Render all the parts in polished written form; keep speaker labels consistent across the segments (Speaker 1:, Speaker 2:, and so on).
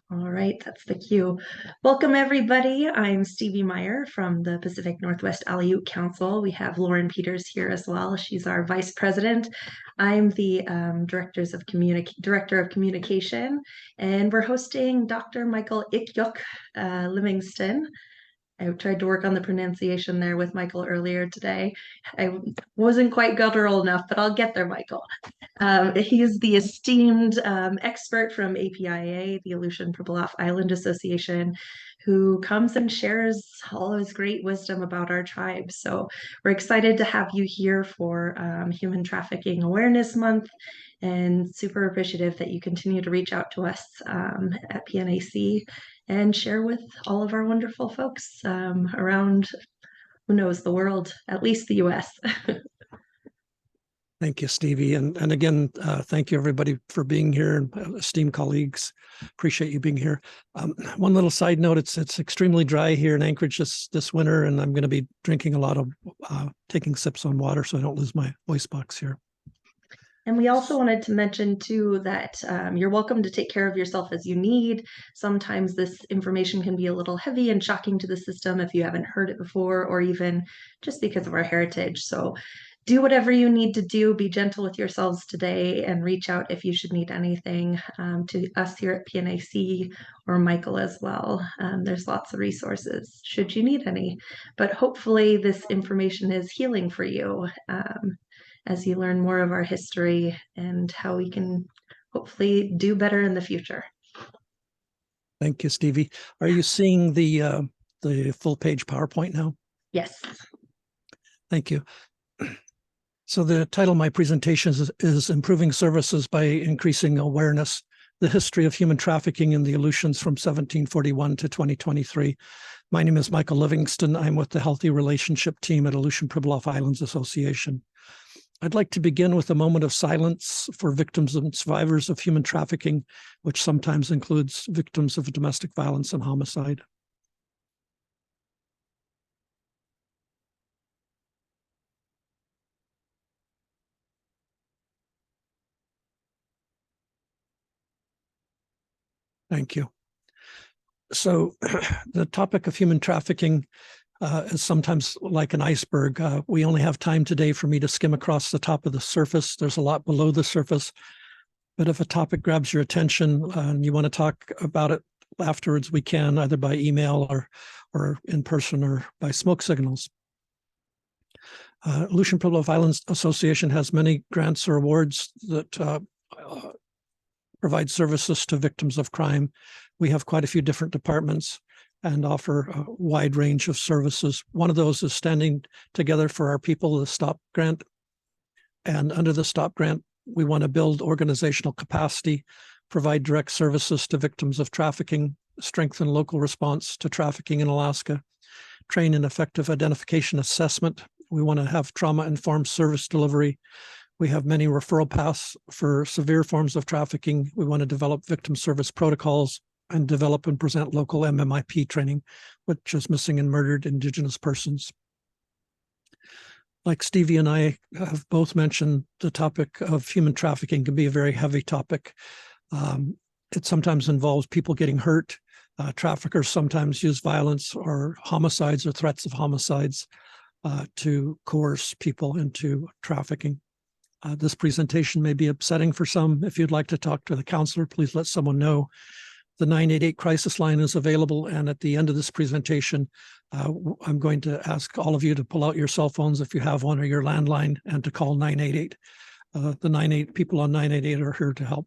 Speaker 1: All right, that's the cue. Welcome, everybody. I'm Stevie Meyer from the Pacific Northwest Aleut Council. We have Lauren Peters here as well. She's our vice president. I'm the director of communication, and we're hosting Dr. Michael Iqyax Livingston. I tried to work on the pronunciation there with Michael earlier today. I wasn't quite guttural enough, but I'll get there, Michael. He is the esteemed expert from APIA, the Aleut Pribilof Island Association, who comes and shares all of his great wisdom about our tribe. So we're excited to have you here for Human Trafficking Awareness Month, and super appreciative that you continue to reach out to us at PNAC and share with all of our wonderful folks around, who knows, the world, at least the US.
Speaker 2: Thank you, Stevie. And again, thank you, everybody, for being here, esteemed colleagues. Appreciate you being here. One little side note, it's extremely dry here in Anchorage this winter, and I'm going to be drinking a lot of, taking sips on water so I don't lose my voice box here.
Speaker 1: And we also wanted to mention, too, that you're welcome to take care of yourself as you need. Sometimes this information can be a little heavy and shocking to the system if you haven't heard it before, or even just because of our heritage. So do whatever you need to do. Be gentle with yourselves today, and reach out if you should need anything to us here at PNAC or Michael as well. There's lots of resources should you need any. But hopefully this information is healing for you as you learn more of our history and how we can hopefully do better in the future.
Speaker 2: Thank you, Stevie. Are you seeing the full page PowerPoint now?
Speaker 1: Yes.
Speaker 2: Thank you. So the title of my presentation is Improving Services by Increasing Awareness, the History of Human Trafficking in the Aleutians from 1741 to 2023. My name is Michael Livingston. I'm with the Healthy Relationship Team at Aleut Pribilof Island Association. I'd like to begin with a moment of silence for victims and survivors of human trafficking, which sometimes includes victims of domestic violence and homicide. Thank you. So the topic of human trafficking is sometimes like an iceberg. We only have time today for me to skim across the top of the surface. There's a lot below the surface. But if a topic grabs your attention and you want to talk about it afterwards, we can, either by email or in person or by smoke signals. Aleut Pribilof Island Association has many grants or awards that provide services to victims of crime. We have quite a few different departments and offer a wide range of services. One of those is Standing Together for Our People, the STOP grant. And under the STOP grant, we want to build organizational capacity, provide direct services to victims of trafficking, strengthen local response to trafficking in Alaska, train in effective identification assessment. We want to have trauma-informed service delivery. We have many referral paths for severe forms of trafficking. We want to develop victim service protocols and develop and present local MMIP training, which is missing and murdered Indigenous persons. Like Stevie and I have both mentioned, the topic of human trafficking can be a very heavy topic. It sometimes involves people getting hurt. Traffickers sometimes use violence or homicides or threats of homicides to coerce people into trafficking. This presentation may be upsetting for some. If you'd like to talk to the counselor, please let someone know. The 988 crisis line is available, and at the end of this presentation, I'm going to ask all of you to pull out your cell phones if you have one, or your landline, and to call 988. The people on 988 are here to help.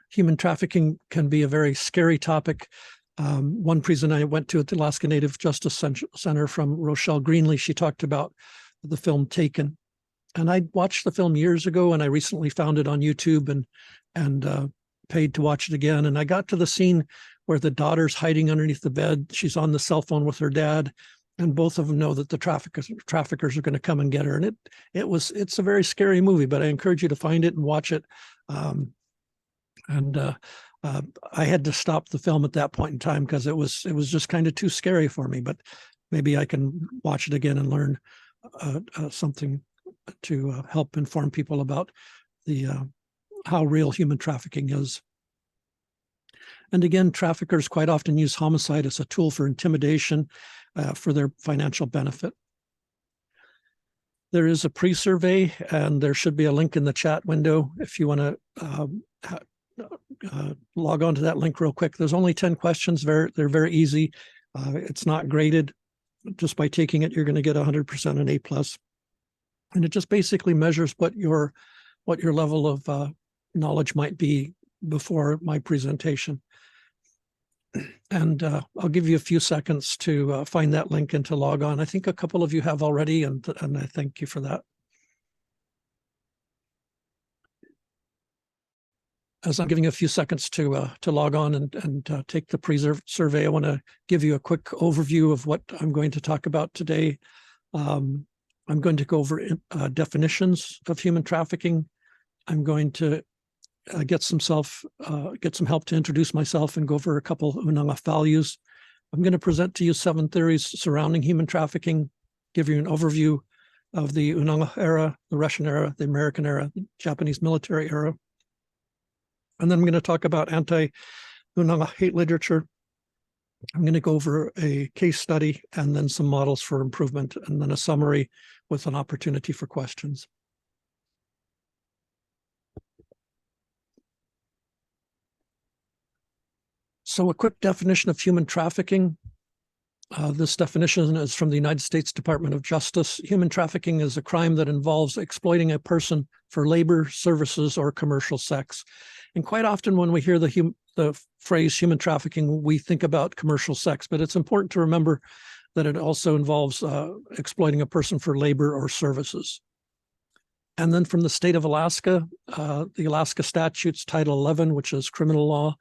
Speaker 2: Human trafficking can be a very scary topic. One prison I went to at the Alaska Native Justice Center from Rochelle Greenlee, she talked about the film Taken. And I watched the film years ago, and I recently found it on YouTube and paid to watch it again. And I got to the scene where the daughter's hiding underneath the bed. She's on the cell phone with her dad, and both of them know that the traffickers are going to come and get her. And it's a very scary movie, but I encourage you to find it and watch it. I had to stop the film at that point in time because it was just kind of too scary for me. But maybe I can watch it again and learn something to help inform people about how real human trafficking is And again, traffickers quite often use homicide as a tool for intimidation for their financial benefit. There is a pre-survey, and there should be a link in the chat window if you want to log on to that link real quick. There's only 10 questions. They're very easy. It's not graded. Just by taking it, you're going to get 100% an A+. And it just basically measures what your level of knowledge might be before my presentation. And I'll give you a few seconds to find that link and to log on. I think a couple of you have already, and I thank you for that. As I'm giving a few seconds to log on and take the pre-survey, I want to give you a quick overview of what I'm going to talk about today. I'm going to go over definitions of human trafficking. I'm going to get some help to introduce myself and go over a couple Unanga values. I'm going to present to you 7 theories surrounding human trafficking, give you an overview of the Unanga era, the Russian era, the American era, the Japanese military era. And then I'm going to talk about anti-Unanga hate literature. I'm going to go over a case study and then some models for improvement, and then a summary with an opportunity for questions. So a quick definition of human trafficking. This definition is from the United States Department of Justice. Human trafficking is a crime that involves exploiting a person for labor, services, or commercial sex. And quite often when we hear the phrase human trafficking, we think about commercial sex, but it's important to remember that it also involves exploiting a person for labor or services. And then from the state of Alaska, the Alaska statutes, Title 11, which is criminal law,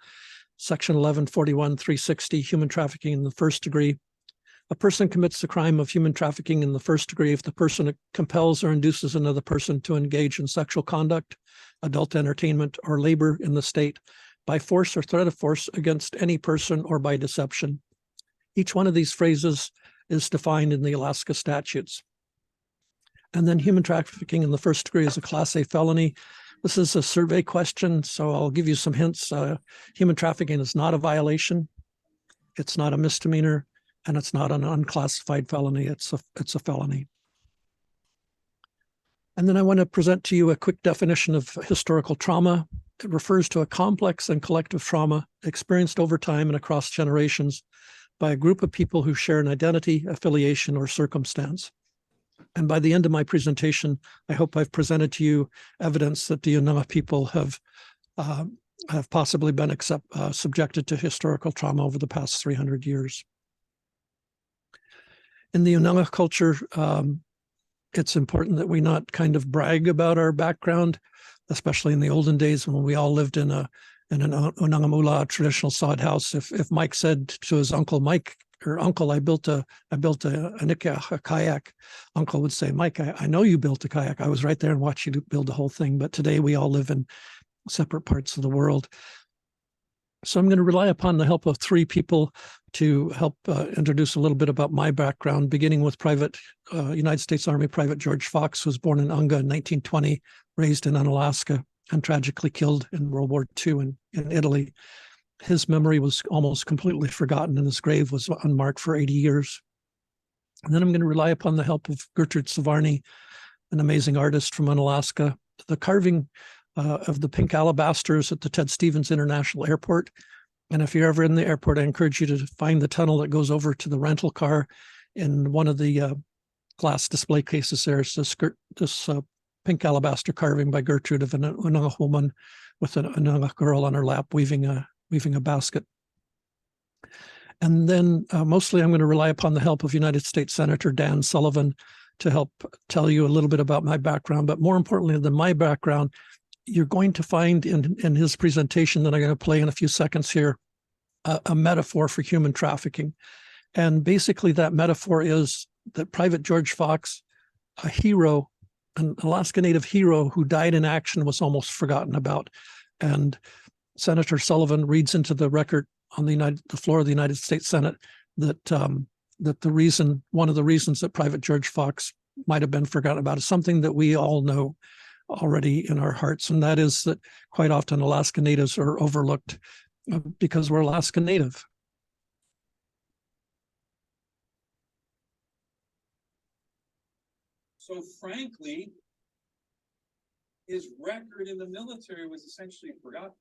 Speaker 2: Section 1141-360, human trafficking in the first degree. A person commits the crime of human trafficking in the first degree if the person compels or induces another person to engage in sexual conduct, adult entertainment, or labor in the state by force or threat of force against any person or by deception. Each one of these phrases is defined in the Alaska statutes. And then human trafficking in the first degree is a Class A felony. This is a survey question, so I'll give you some hints. Human trafficking is not a violation. It's not a misdemeanor, and it's not an unclassified felony. It's a felony. And then I want to present to you a quick definition of historical trauma. It refers to a complex and collective trauma experienced over time and across generations by a group of people who share an identity, affiliation, or circumstance. And by the end of my presentation, I hope I've presented to you evidence that the Unanga people have possibly been subjected to historical trauma over the past 300 years. In the Unanga culture, it's important that we not kind of brag about our background, especially in the olden days when we all lived in an Unangamula traditional sod house. If Mike said to his uncle, Mike, or uncle, I built an iqyax, a kayak, uncle would say, Mike, I know you built a kayak. I was right there and watched you build the whole thing. But today we all live in separate parts of the world. So I'm going to rely upon the help of 3 people to help introduce a little bit about my background, beginning with United States Army Private George Fox, who was born in Unga in 1920, raised in Unalaska, and tragically killed in World War II in Italy. His memory was almost completely forgotten, and his grave was unmarked for 80 years. And then I'm going to rely upon the help of Gertrude Savarni, an amazing artist from Unalaska. The carving of the pink alabasters at the Ted Stevens International Airport. And if you're ever in the airport, I encourage you to find the tunnel that goes over to the rental car. In one of the glass display cases there is this pink alabaster carving by Gertrude of an Unanga woman with an Unanga girl on her lap weaving a basket. And then mostly I'm going to rely upon the help of United States Senator Dan Sullivan to help tell you a little bit about my background. But more importantly than my background, you're going to find in his presentation that I'm going to play in a few seconds here, a metaphor for human trafficking. And basically that metaphor is that Private George Fox, a hero, an Alaska Native hero who died in action, was almost forgotten about. And Senator Sullivan reads into the record on the floor of the United States Senate that one of the reasons that Private George Fox might have been forgotten about is something that we all know already in our hearts, and that is that quite often Alaska Natives are overlooked because we're Alaska Native.
Speaker 3: So frankly, his record in the military was essentially forgotten.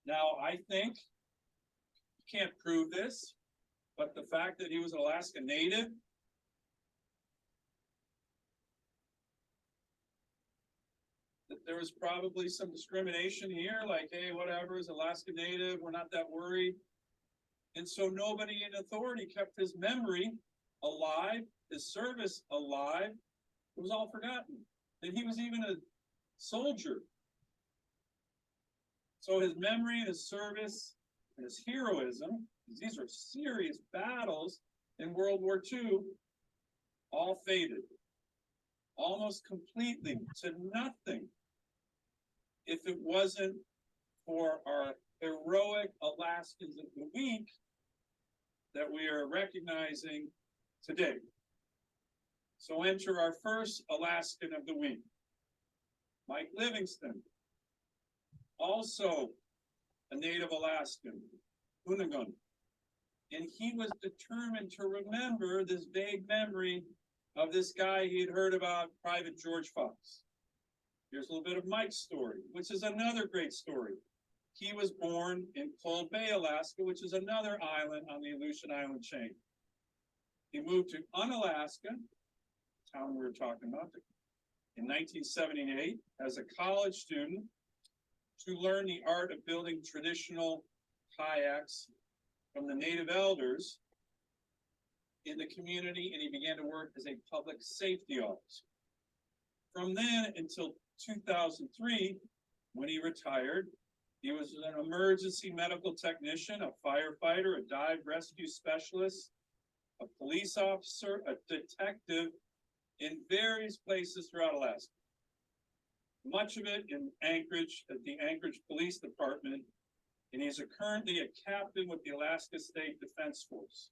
Speaker 3: Now, I think, you can't prove this, but the fact that he was an Alaska Native, that there was probably some discrimination here, like, hey, whatever, is Alaska Native, we're not that worried. And so nobody in authority kept his memory alive, his service alive. It was all forgotten. That he was even a soldier. So his memory, his service, and his heroism, these are serious battles in World War II, all faded. Almost completely to nothing if it wasn't for our heroic Alaskans of the Week that we are recognizing today. So enter our first Alaskan of the Week, Mike Livingston, also a native Alaskan, Unagun. And he was determined to remember this vague memory of this guy he had heard about, Private George Fox. Here's a little bit of Mike's story, which is another great story. He was born in Cold Bay, Alaska, which is another island on the Aleutian Island chain. He moved to Unalaska, the town we were talking about, in 1978 as a college student to learn the art of building traditional kayaks from the native elders in the community, and he began to work as a public safety officer. From then until 2003, when he retired, he was an emergency medical technician, a firefighter, a dive rescue specialist, a police officer, a detective in various places throughout Alaska. Much of it in Anchorage at the Anchorage Police Department, and he's currently a captain with the Alaska State Defense Force.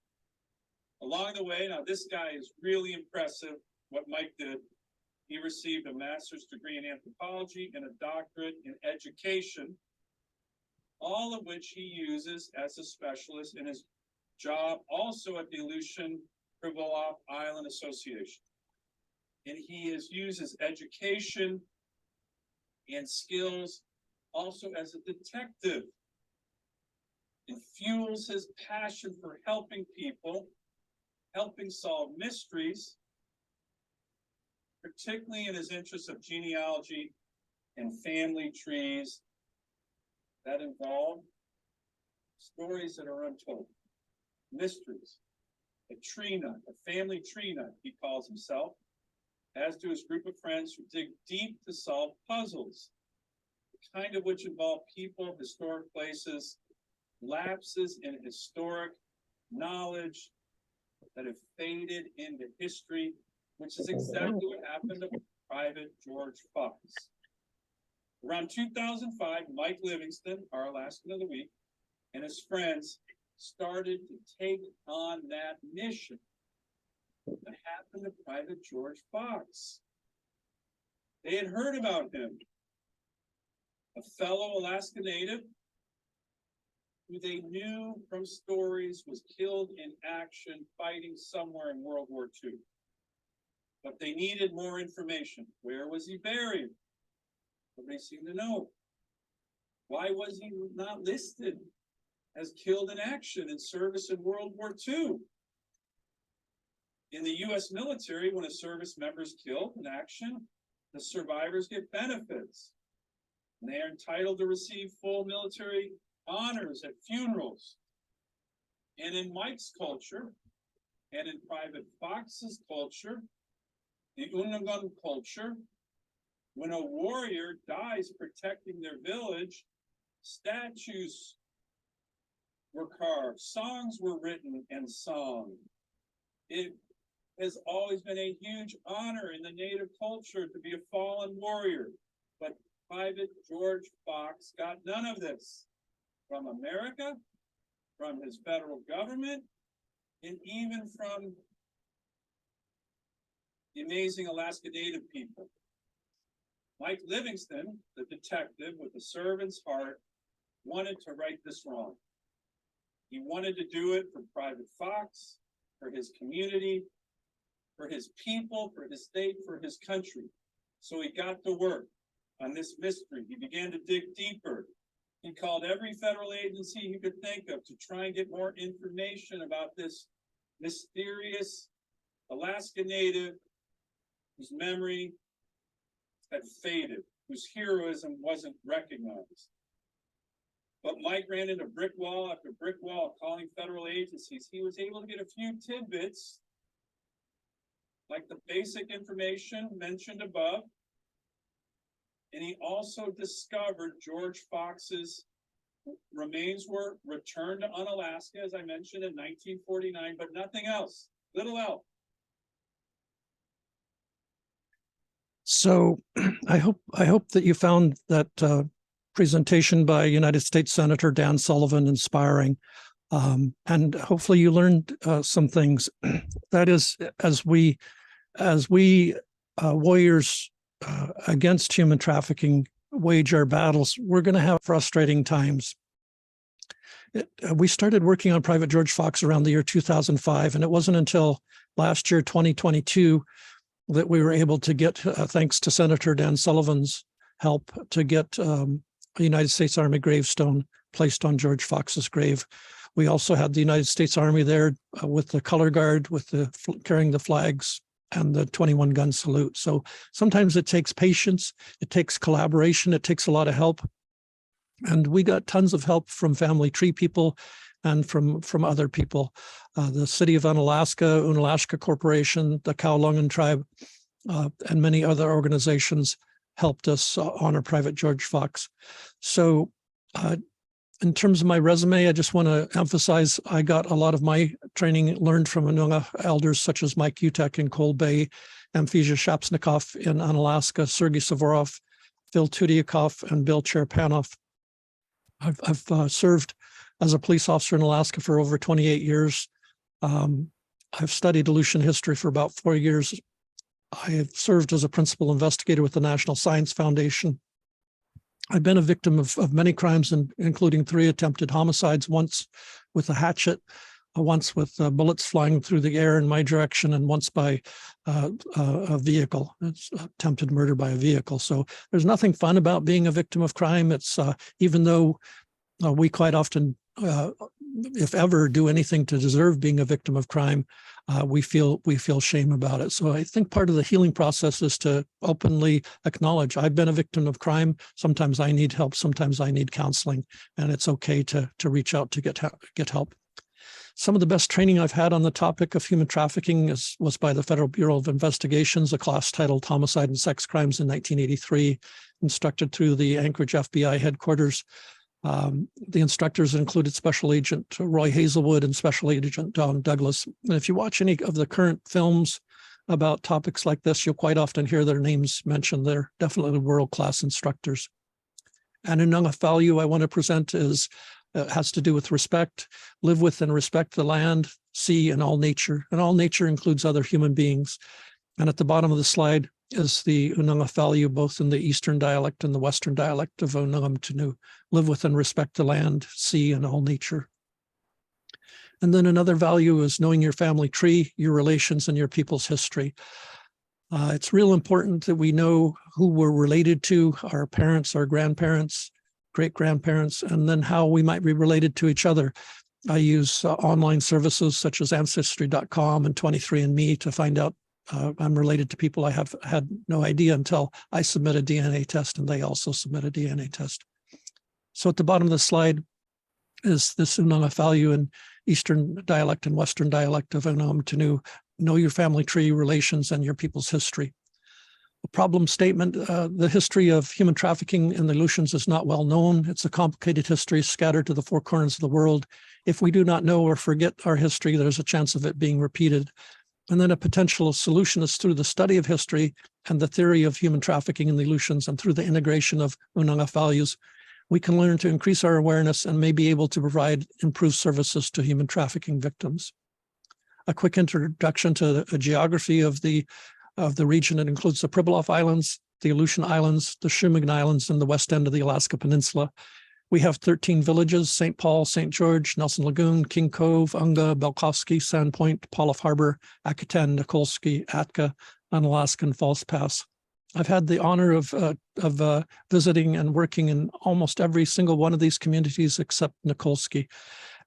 Speaker 3: Along the way, now this guy is really impressive, what Mike did. He received a master's degree in anthropology and a doctorate in education, all of which he uses as a specialist in his job also at the Human Trafficking Island Association. And he has used his education and skills also as a detective, and fuels his passion for helping people, helping solve mysteries, particularly in his interest of genealogy and family trees that involve stories that are untold, mysteries. A tree nut, a family tree nut, he calls himself, as do his group of friends who dig deep to solve puzzles, the kind of which involve people, historic places, lapses in historic knowledge that have faded into history, which is exactly what happened to Private George Fox. Around 2005, Mike Livingston, our Alaskan of the Week, and his friends started to take on that mission that happened to Private George Fox. They had heard about him, a fellow Alaska Native who they knew from stories was killed in action fighting somewhere in World War II. But they needed more information. Where was he buried? Nobody seemed to know. Why was he not listed as killed in action in service in World War II? In the U.S. military, when a service member is killed in action, the survivors get benefits. And they are entitled to receive full military honors at funerals. And in Mike's culture, and in Private Fox's culture, the Unagun culture, when a warrior dies protecting their village, statues were carved, songs were written and sung. It has always been a huge honor in the Native culture to be a fallen warrior. But Private George Fox got none of this from America, from his federal government, and even from the amazing Alaska Native people. Mike Livingston, the detective with a servant's heart, wanted to right this wrong. He wanted to do it for Private Fox, for his community, for his people, for his state, for his country. So he got to work on this mystery. He began to dig deeper. He called every federal agency he could think of to try and get more information about this mysterious Alaska native whose memory had faded, whose heroism wasn't recognized. But Mike ran into brick wall after brick wall calling federal agencies. He was able to get a few tidbits, like the basic information mentioned above. And he also discovered George Fox's remains were returned to Unalaska, as I mentioned, in 1949, but nothing else, little else.
Speaker 2: So I hope that you found that presentation by United States Senator Dan Sullivan inspiring, and hopefully you learned some things. That is, as we warriors against human trafficking wage our battles, we're going to have frustrating times. We started working on Private George Fox around the year 2005, and it wasn't until last year, 2022, that we were able to get, thanks to Senator Dan Sullivan's help, to get a United States Army gravestone placed on George Fox's grave. We also had the United States Army there with the color guard, with the carrying the flags and the 21-gun salute. So sometimes it takes patience, it takes collaboration, it takes a lot of help. And we got tons of help from family tree people and from other people. The city of Unalaska Corporation, the Kowloon tribe, and many other organizations helped us honor Private George Fox. So in terms of my resume, I just want to emphasize I got a lot of my training learned from Ununga elders such as Mike Utek in Cold Bay, Amphisia Shapsnikov in Unalaska, Sergei Savorov, Phil Tudiakov, and Bill Cherpanoff. I've served as a police officer in Alaska for over 28 years. I've studied Aleutian history for about 4 years. I have served as a principal investigator with the National Science Foundation. I've been a victim of many crimes, including 3 attempted homicides, once with a hatchet, once with bullets flying through the air in my direction, and once by a vehicle. It's attempted murder by a vehicle. So there's nothing fun about being a victim of crime. It's even though we quite often, if ever, do anything to deserve being a victim of crime, we feel shame about it. So I think part of the healing process is to openly acknowledge I've been a victim of crime. Sometimes I need help. Sometimes I need counseling, and it's okay to reach out to get help. Some of the best training I've had on the topic of human trafficking was by the Federal Bureau of Investigations, a class titled Homicide and Sex Crimes in 1983, instructed through the Anchorage FBI headquarters. The instructors included Special Agent Roy Hazelwood and Special Agent Don Douglas. And if you watch any of the current films about topics like this, you'll quite often hear their names mentioned. They're definitely world-class instructors. And another value I want to present has to do with respect. Live with and respect the land, sea, and all nature. And all nature includes other human beings. And at the bottom of the slide is the Ununga value, both in the Eastern dialect and the Western dialect of Unungam Tunu. Live with and respect the land, sea, and all nature. And then another value is knowing your family tree, your relations, and your people's history. It's real important that we know who we're related to, our parents, our grandparents, great-grandparents, and then how we might be related to each other. I use online services such as Ancestry.com and 23andMe to find out I'm related to people I have had no idea until I submit a DNA test, and they also submit a DNA test. So at the bottom of the slide is this Ununga value in Eastern dialect and Western dialect of Unungam Tunu. Know your family tree, relations, and your people's history. A problem statement, the history of human trafficking in the Aleutians is not well known. It's a complicated history scattered to the 4 corners of the world. If we do not know or forget our history, there's a chance of it being repeated. And then a potential solution is through the study of history and the theory of human trafficking in the Aleutians, and through the integration of Ununga values, we can learn to increase our awareness and may be able to provide improved services to human trafficking victims. A quick introduction to a geography of the region. It includes the Pribilof Islands, the Aleutian Islands, the Shumagon Islands, and the west end of the Alaska Peninsula. We have 13 villages: St. Paul, St. George, Nelson Lagoon, King Cove, Unga, Belkovsky, Sandpoint, Pauloff Harbor, Akutan, Nikolsky, Atka, and Alaskan False Pass. I've had the honor of visiting and working in almost every single one of these communities except Nikolsky.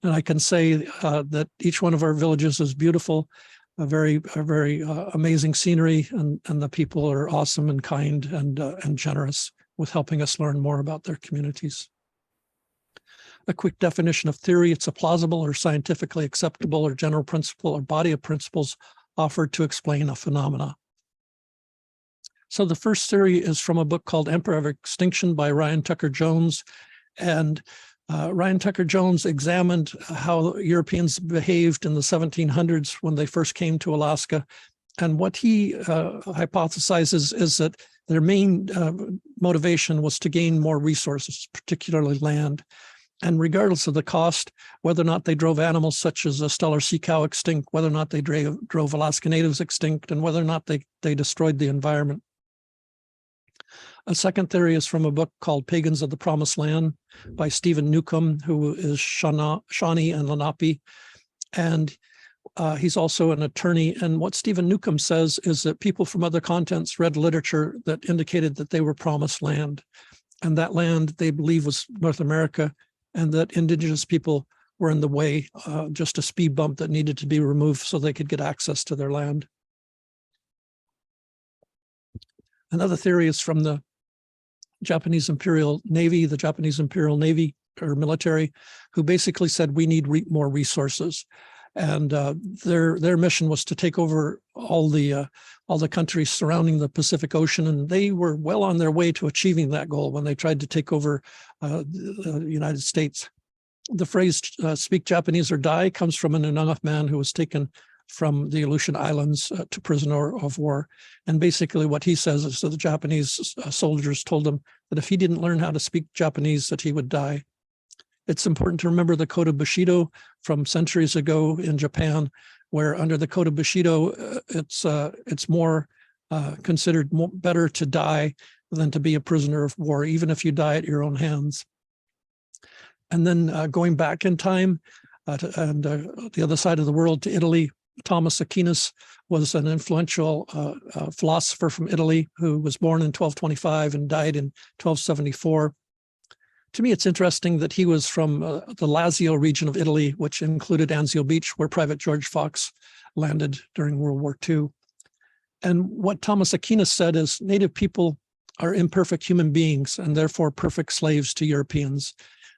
Speaker 2: And I can say that each one of our villages is beautiful, a very amazing scenery, and the people are awesome and kind and generous with helping us learn more about their communities. A quick definition of theory: it's a plausible or scientifically acceptable or general principle or body of principles offered to explain a phenomena. So the first theory is from a book called Empire of Extinction by Ryan Tucker Jones. And Ryan Tucker Jones examined how Europeans behaved in the 1700s when they first came to Alaska. And what he hypothesizes is that their main motivation was to gain more resources, particularly land. And regardless of the cost, whether or not they drove animals such as a stellar sea cow extinct, whether or not they drove Alaska natives extinct, and whether or not they destroyed the environment. A second theory is from a book called Pagans of the Promised Land by Stephen Newcomb, who is Shawnee and Lenape. And he's also an attorney. And what Stephen Newcomb says is that people from other continents read literature that indicated that they were promised land. And that land, they believe, was North America, and that indigenous people were in the way, just a speed bump that needed to be removed so they could get access to their land. Another theory is from the Japanese Imperial Navy, the Japanese Imperial Navy or military, who basically said we need more resources. And their mission was to take over all the countries surrounding the Pacific Ocean, and they were well on their way to achieving that goal when they tried to take over the United States. The phrase "speak Japanese or die" comes from an Ununga man who was taken from the Aleutian Islands to prisoner of war. And basically what he says is that the Japanese soldiers told him that if he didn't learn how to speak Japanese, that he would die. It's important to remember the Code of Bushido from centuries ago in Japan, where under the Code of Bushido, it's more considered better to die than to be a prisoner of war, even if you die at your own hands. And then going back in time the other side of the world to Italy, Thomas Aquinas was an influential philosopher from Italy who was born in 1225 and died in 1274. To me, it's interesting that he was from the Lazio region of Italy, which included Anzio Beach, where Private George Fox landed during World War II. And what Thomas Aquinas said is native people are imperfect human beings and therefore perfect slaves to Europeans.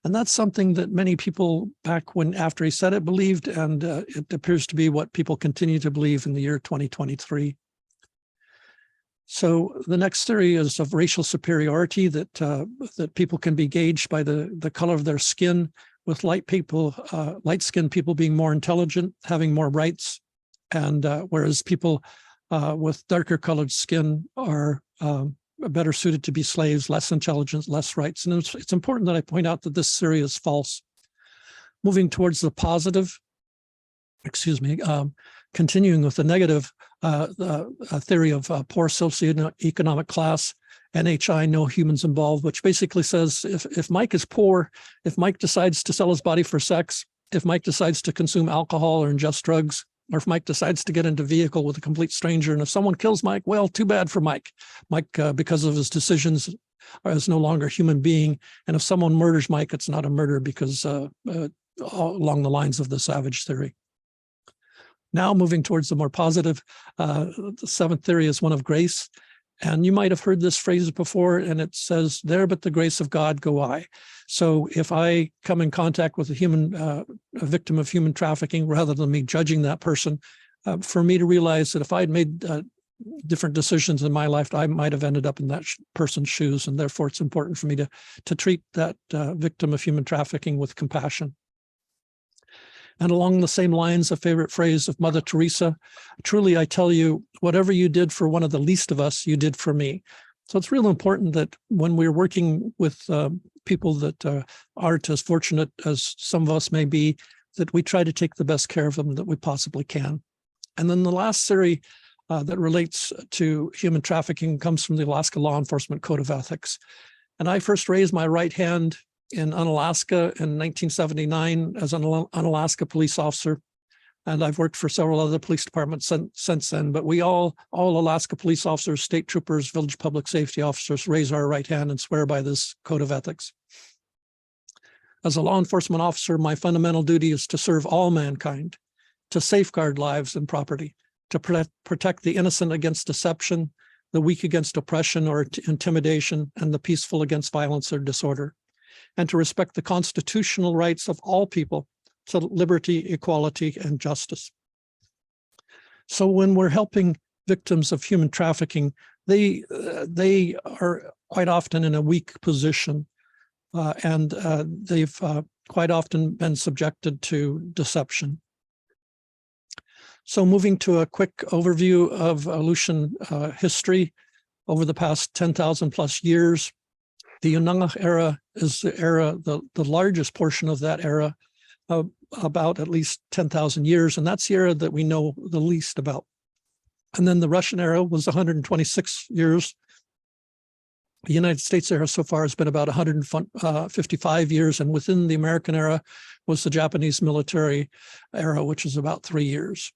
Speaker 2: And that's something that many people back after he said it believed, and it appears to be what people continue to believe in the year 2023. So the next theory is of racial superiority, that people can be gauged by the color of their skin, with light-skinned people being more intelligent, having more rights, and whereas people with darker colored skin are better suited to be slaves, less intelligence, less rights. And it's important that I point out that this theory is false. Moving towards the positive, continuing with the negative, a theory of poor socioeconomic class, NHI, no humans involved, which basically says if Mike is poor, if Mike decides to sell his body for sex, if Mike decides to consume alcohol or ingest drugs, or if Mike decides to get into a vehicle with a complete stranger, and if someone kills Mike, well, too bad for Mike. Mike, because of his decisions, is no longer a human being. And if someone murders Mike, it's not a murder because along the lines of the savage theory. Now moving towards the more positive, the seventh theory is one of grace. And you might have heard this phrase before, and it says, "There but the grace of God go I." So if I come in contact with a victim of human trafficking, rather than me judging that person, for me to realize that if I had made different decisions in my life, I might have ended up in that person's shoes. And therefore, it's important for me to treat that victim of human trafficking with compassion. And along the same lines, a favorite phrase of Mother Teresa, "Truly, I tell you, whatever you did for one of the least of us, you did for me." So it's real important that when we're working with people that aren't as fortunate as some of us may be, that we try to take the best care of them that we possibly can. And then the last theory that relates to human trafficking comes from the Alaska Law Enforcement Code of Ethics. And I first raised my right hand in Unalaska in 1979 as an Unalaska police officer. And I've worked for several other police departments since then, but we all Alaska police officers, state troopers, village public safety officers raise our right hand and swear by this code of ethics. As a law enforcement officer, my fundamental duty is to serve all mankind, to safeguard lives and property, to protect the innocent against deception, the weak against oppression or intimidation, and the peaceful against violence or disorder, and to respect the constitutional rights of all people to liberty, equality, and justice. So when we're helping victims of human trafficking, they are quite often in a weak position, and they've quite often been subjected to deception. So moving to a quick overview of Aleutian history over the past 10,000 plus years, the Unangach era is the era, the largest portion of that era, about at least 10,000 years, and that's the era that we know the least about. And then the Russian era was 126 years. The United States era so far has been about 155 years, and within the American era was the Japanese military era, which is about 3 years.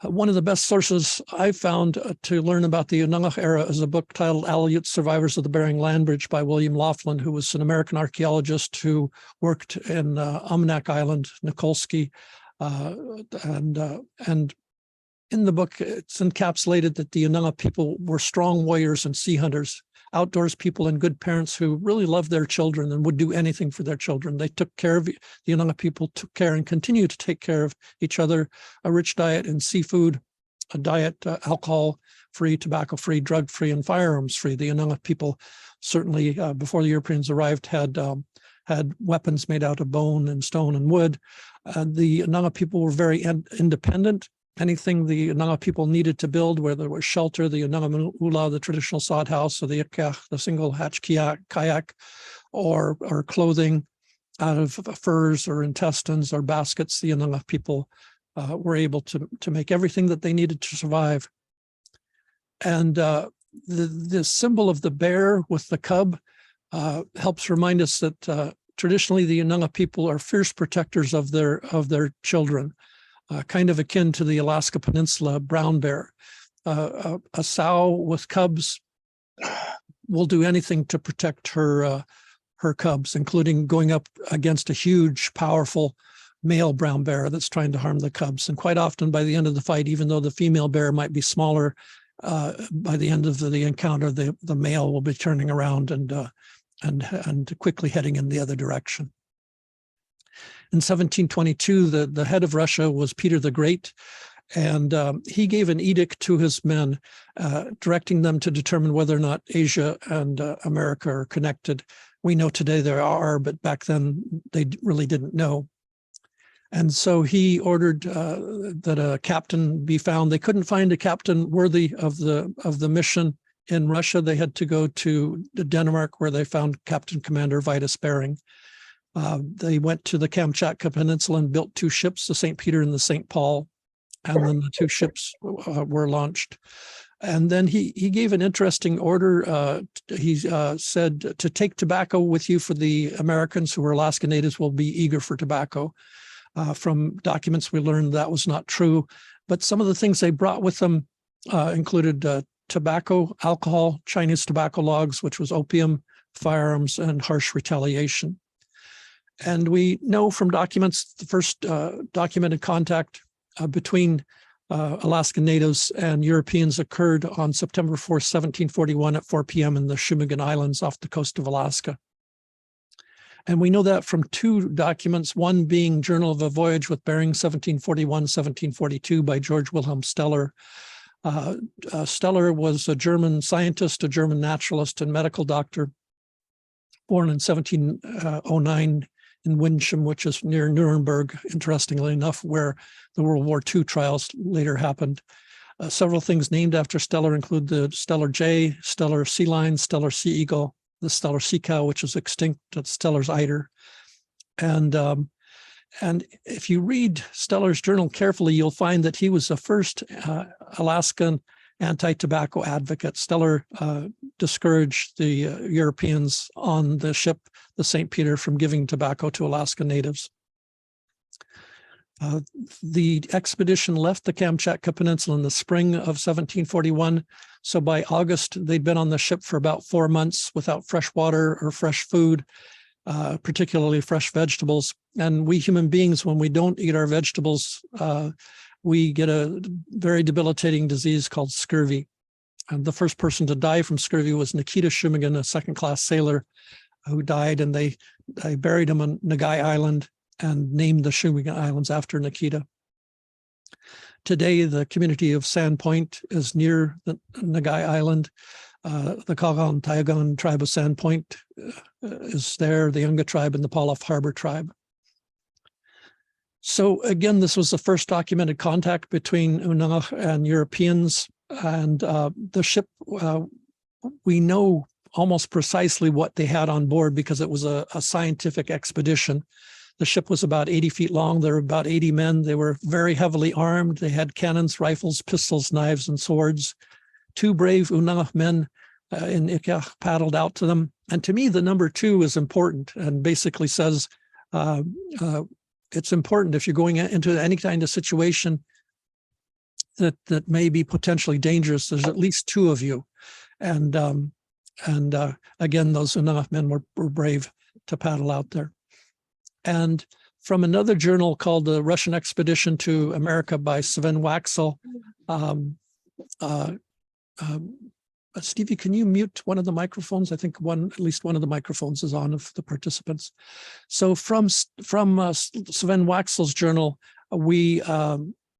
Speaker 2: One of the best sources I've found to learn about the Unangach era is a book titled Aleut Survivors of the Bering Land Bridge by William Laughlin, who was an American archaeologist who worked in Umnak Island, Nikolsky. And in the book, it's encapsulated that the Unangach people were strong warriors and sea hunters, outdoors people and good parents who really loved their children and would do anything for their children. They took care of, the Unangach people took care and continue to take care of each other. A rich diet in seafood, a diet alcohol-free, tobacco-free, drug-free, and firearms-free. The Unangach people certainly, before the Europeans arrived, had weapons made out of bone and stone and wood. The Unangach people were very independent. Anything the Unangach people needed to build, whether it was shelter, the Unangach ula, the traditional sod house, or the iqyax, the single hatch kayak, or clothing out of furs or intestines or baskets, the Unangach people were able to make everything that they needed to survive. And the symbol of the bear with the cub helps remind us that traditionally the Unangach people are fierce protectors of their children. Kind of akin to the Alaska Peninsula brown bear. A sow with cubs will do anything to protect her cubs, including going up against a huge, powerful male brown bear that's trying to harm the cubs. And quite often by the end of the fight, even though the female bear might be smaller, by the end of the encounter, the male will be turning around and quickly heading in the other direction. In 1722, the head of Russia was Peter the Great, and he gave an edict to his men, directing them to determine whether or not Asia and America are connected. We know today there are, but back then they really didn't know. And so he ordered that a captain be found. They couldn't find a captain worthy of the mission in Russia. They had to go to Denmark, where they found Captain Commander Vitus Bering. They went to the Kamchatka Peninsula and built 2 ships, the St. Peter and the St. Paul, and then the 2 ships were launched. And then he gave an interesting order. He said to take tobacco with you, for the Americans who were Alaska natives will be eager for tobacco. From documents we learned that was not true, but some of the things they brought with them included tobacco, alcohol, Chinese tobacco logs, which was opium, firearms, and harsh retaliation. And we know from documents, the first documented contact between Alaskan natives and Europeans occurred on September 4th, 1741 at 4 p.m. in the Shumagon Islands off the coast of Alaska. And we know that from 2 documents, one being Journal of a Voyage with Bering, 1741-1742 by George Wilhelm Steller. Steller was a German scientist, a German naturalist and medical doctor, born in 1709 in Winsham, which is near Nuremberg, interestingly enough, where the World War II trials later happened. Several things named after Steller include the Steller jay, Steller sea lion, Steller sea eagle, the Steller sea cow, which is extinct, Steller's eider. And And if you read Steller's journal carefully, you'll find that he was the first Alaskan anti-tobacco advocate. Steller discouraged the Europeans on the ship, the St. Peter, from giving tobacco to Alaska natives. The expedition left the Kamchatka Peninsula in the spring of 1741. So by August, they'd been on the ship for about 4 months without fresh water or fresh food, particularly fresh vegetables. And we human beings, when we don't eat our vegetables, we get a very debilitating disease called scurvy. And the first person to die from scurvy was Nikita Shumigan, a second-class sailor who died, and they buried him on Nagai Island and named the Shumigan Islands after Nikita. Today, the community of Sand Point is near the Nagai Island. The Kagan Taigan tribe of Sand Point is there, the Yunga tribe, and the Palaf Harbor tribe. So again, this was the first documented contact between Unanga and Europeans, and the ship, we know almost precisely what they had on board because it was a scientific expedition. The ship was about 80 feet long. There were about 80 men. They were very heavily armed. They had cannons, rifles, pistols, knives, and swords. 2 brave Unanga men in iqyax paddled out to them. And to me, the number 2 is important and basically says it's important if you're going into any kind of situation that may be potentially dangerous. There's at least 2 of you. And again, those Unanga men were brave to paddle out there. And from another journal called The Russian Expedition to America by Sven Waxel, Stevie, can you mute one of the microphones? I think at least one of the microphones is on of the participants. So from Sven Waxel's journal, we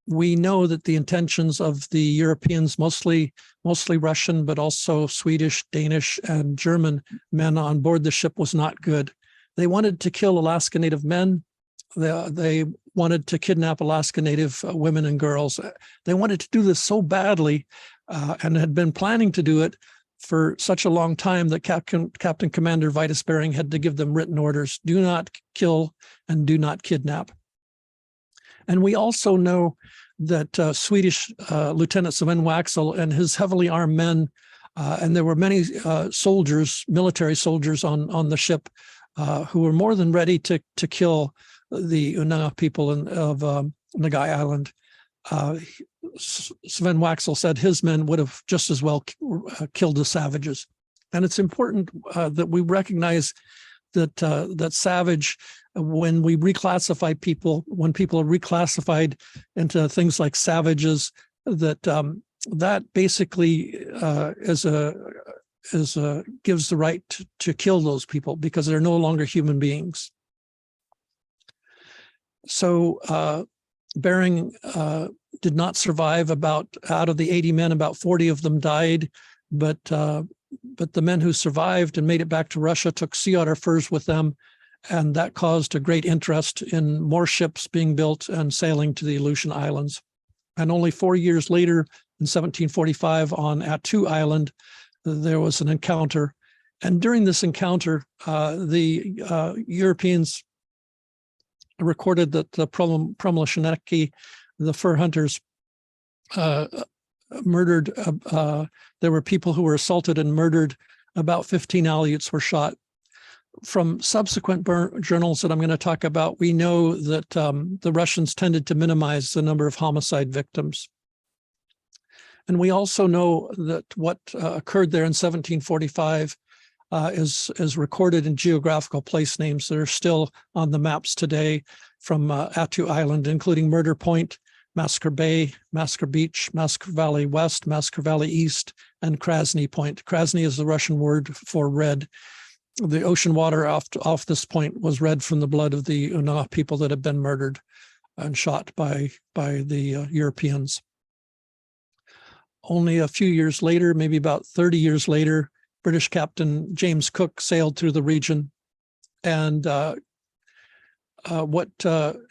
Speaker 2: know that the intentions of the Europeans, mostly Russian, but also Swedish, Danish, and German men on board the ship was not good. They wanted to kill Alaska Native men. They wanted to kidnap Alaska Native women and girls. They wanted to do this so badly and had been planning to do it for such a long time that Captain Commander Vitus Bering had to give them written orders: do not kill and do not kidnap. And we also know that Swedish Lieutenant Sven Waxel and his heavily armed men, and there were many soldiers, military soldiers on the ship, who were more than ready to kill the Unanga people of Nagai Island. Sven Waxel said his men would have just as well killed the savages. And it's important that we recognize that savage, when we reclassify people, when people are reclassified into things like savages, that basically gives the right to kill those people because they're no longer human beings. So Bering did not survive. Out of the 80 men, about 40 of them died, but the men who survived and made it back to Russia took sea otter furs with them, and that caused a great interest in more ships being built and sailing to the Aleutian Islands. And only 4 years later, in 1745, on Atu Island, there was an encounter. And during this encounter, the Europeans recorded that the Promilisheneki, the fur hunters, murdered, there were people who were assaulted and murdered. About 15 Aleuts were shot. From subsequent journals that I'm going to talk about, we know that the Russians tended to minimize the number of homicide victims. And we also know that what occurred there in 1745 is recorded in geographical place names that are still on the maps today from Atu Island, including Murder Point, Massacre Bay, Massacre Beach, Massacre Valley West, Massacre Valley East, and Krasny Point. Krasny is the Russian word for red. The ocean water off this point was red from the blood of the Unanga people that had been murdered and shot by the Europeans. Only a few years later, maybe about 30 years later, British Captain James Cook sailed through the region, and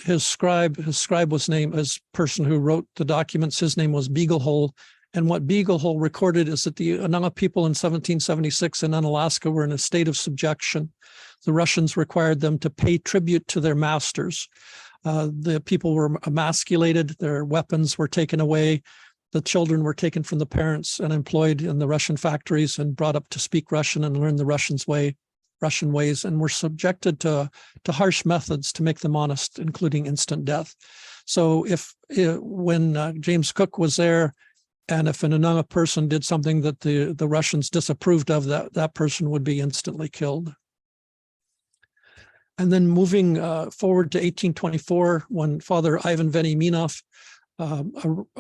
Speaker 2: his scribe was named, as person who wrote the documents, his name was Beaglehole. And what Beaglehole recorded is that the Unanga people in 1776 in Unalaska were in a state of subjection. The Russians required them to pay tribute to their masters. The people were emasculated, their weapons were taken away, the children were taken from the parents and employed in the Russian factories and brought up to speak Russian and learn the Russian ways, and were subjected to harsh methods to make them honest, including instant death. So when James Cook was there, and if an Unanga person did something that the Russians disapproved of, that person would be instantly killed. And then moving forward to 1824, when Father Ivan Veniaminov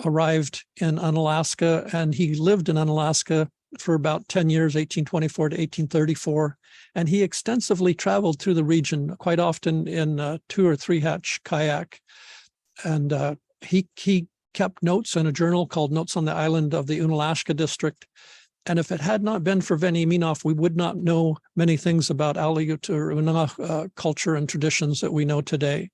Speaker 2: arrived in Unalaska, and he lived in Unalaska for about 10 years, 1824 to 1834. And he extensively traveled through the region, quite often in a 2 or 3 hatch kayak. And he kept notes in a journal called Notes on the Island of the Unalaska District. And if it had not been for Veniaminov, we would not know many things about Aleut or Unanga culture and traditions that we know today.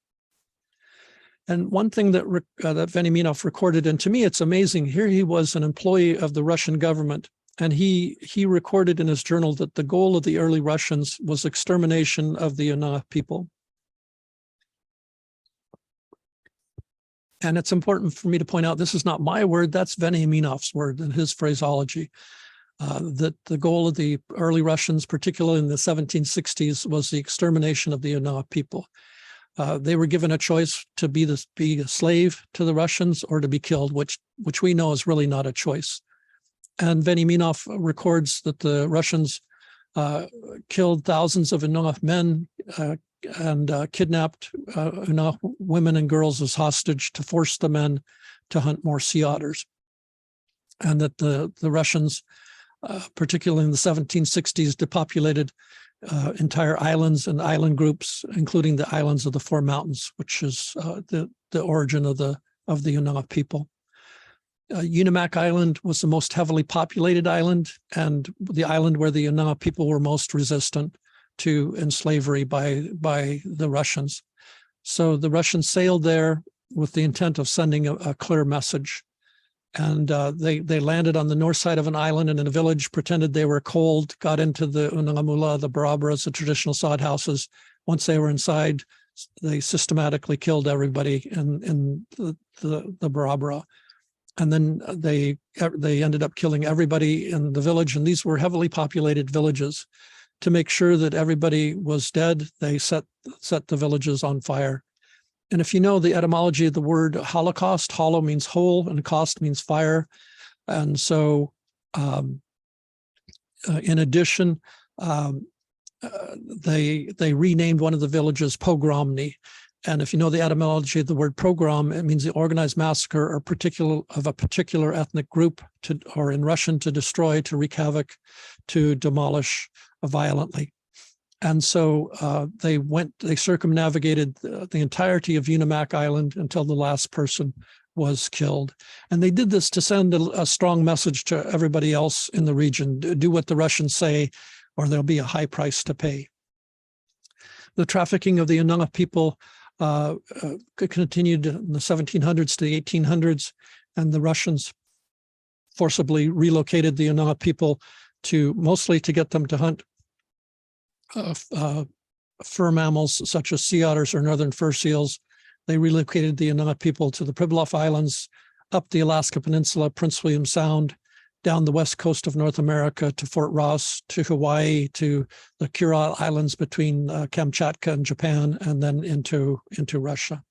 Speaker 2: And one thing that Veniaminov recorded, and to me it's amazing, here he was an employee of the Russian government, and he recorded in his journal that the goal of the early Russians was extermination of the Unanga people. And it's important for me to point out, this is not my word, that's Veniaminov's word and his phraseology. That the goal of the early Russians, particularly in the 1760s, was the extermination of the Unanga people. They were given a choice to be a slave to the Russians or to be killed, which we know is really not a choice. And Veniaminov records that the Russians killed thousands of Unanga men and kidnapped Unanga women and girls as hostage to force the men to hunt more sea otters. And that the Russians, particularly in the 1760s, depopulated entire islands and island groups, including the islands of the Four Mountains, which is the origin of the Unanga people. Unimak Island was the most heavily populated island, and the island where the Unanga people were most resistant to enslavery by the Russians. So the Russians sailed there with the intent of sending a clear message. And they landed on the north side of an island in a village, pretended they were cold, got into the Unangamula, the barabras, the traditional sod houses. Once they were inside, they systematically killed everybody in the barabra. And then they ended up killing everybody in the village. And these were heavily populated villages. To make sure that everybody was dead, they set the villages on fire. And if you know the etymology of the word Holocaust, holo means whole and cost means fire. And so in addition, they renamed one of the villages Pogromny. And if you know the etymology of the word pogrom, it means the organized massacre of a particular ethnic group, or in Russian, to destroy, to wreak havoc, to demolish violently. And so they circumnavigated the entirety of Unimak Island until the last person was killed. And they did this to send a strong message to everybody else in the region: do what the Russians say, or there'll be a high price to pay. The trafficking of the Unanga people continued in the 1700s to the 1800s, and the Russians forcibly relocated the Unanga people mostly to get them to hunt fur mammals such as sea otters or northern fur seals. They relocated the Unanga people to the Pribilof Islands, up the Alaska Peninsula, Prince William Sound, down the west coast of North America to Fort Ross, to Hawaii, to the Kuril Islands between Kamchatka and Japan, and then into Russia.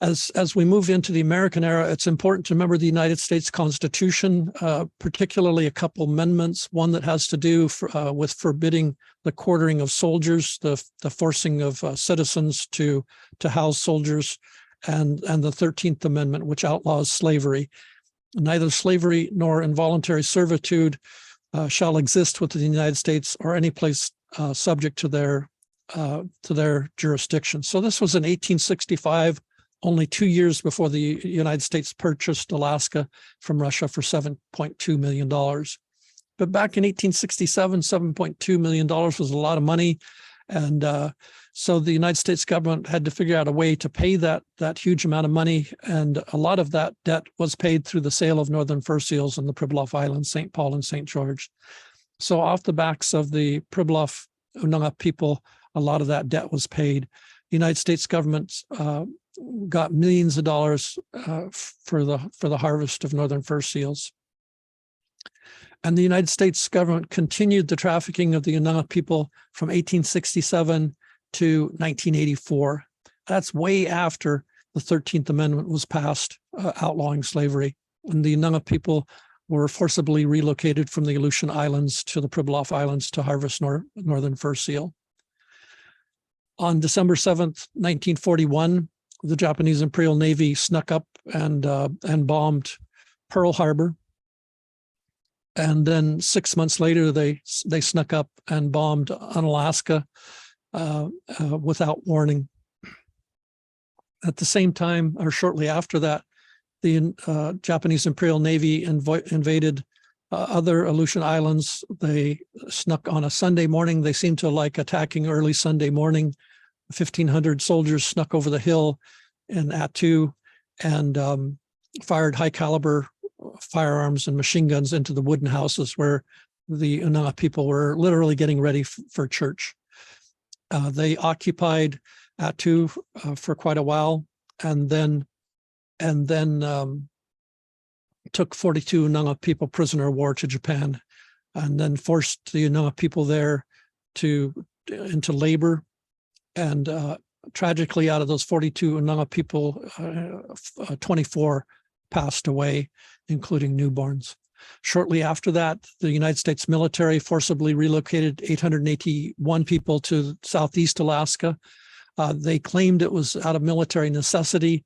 Speaker 2: As we move into the American era, it's important to remember the United States Constitution, particularly a couple amendments, one that has to do with forbidding the quartering of soldiers, the forcing of citizens to house soldiers, and the 13th Amendment, which outlaws slavery. Neither slavery nor involuntary servitude shall exist within the United States or any place subject to their jurisdiction. So this was in 1865, only 2 years before the United States purchased Alaska from Russia for $7.2 million. But back in 1867, $7.2 million was a lot of money. And so the United States government had to figure out a way to pay that huge amount of money. And a lot of that debt was paid through the sale of northern fur seals in the Pribilof Islands, St. Paul and St. George. So off the backs of the Pribilof Unanga people, a lot of that debt was paid. United States government got millions of dollars for the harvest of northern fur seals. And the United States government continued the trafficking of the Unanga people from 1867 to 1984. That's way after the 13th Amendment was passed, outlawing slavery. And the Unanga people were forcibly relocated from the Aleutian Islands to the Pribilof Islands to harvest northern fur seal. On December 7th, 1941, the Japanese Imperial Navy snuck up and bombed Pearl Harbor. And then 6 months later, they snuck up and bombed Unalaska without warning. At the same time, or shortly after that, the Japanese Imperial Navy invaded other Aleutian islands. They snuck on a Sunday morning. They seemed to like attacking early Sunday morning. 1,500 soldiers snuck over the hill in Attu and fired high caliber firearms and machine guns into the wooden houses where the Unanga people were literally getting ready for church. They occupied Attu for quite a while, and then took 42 Unanga people prisoner of war to Japan, and then forced the Unanga people there into labor. And tragically, out of those 42 Unanga people, 24 passed away, including newborns. Shortly after that, the United States military forcibly relocated 881 people to Southeast Alaska. They claimed it was out of military necessity,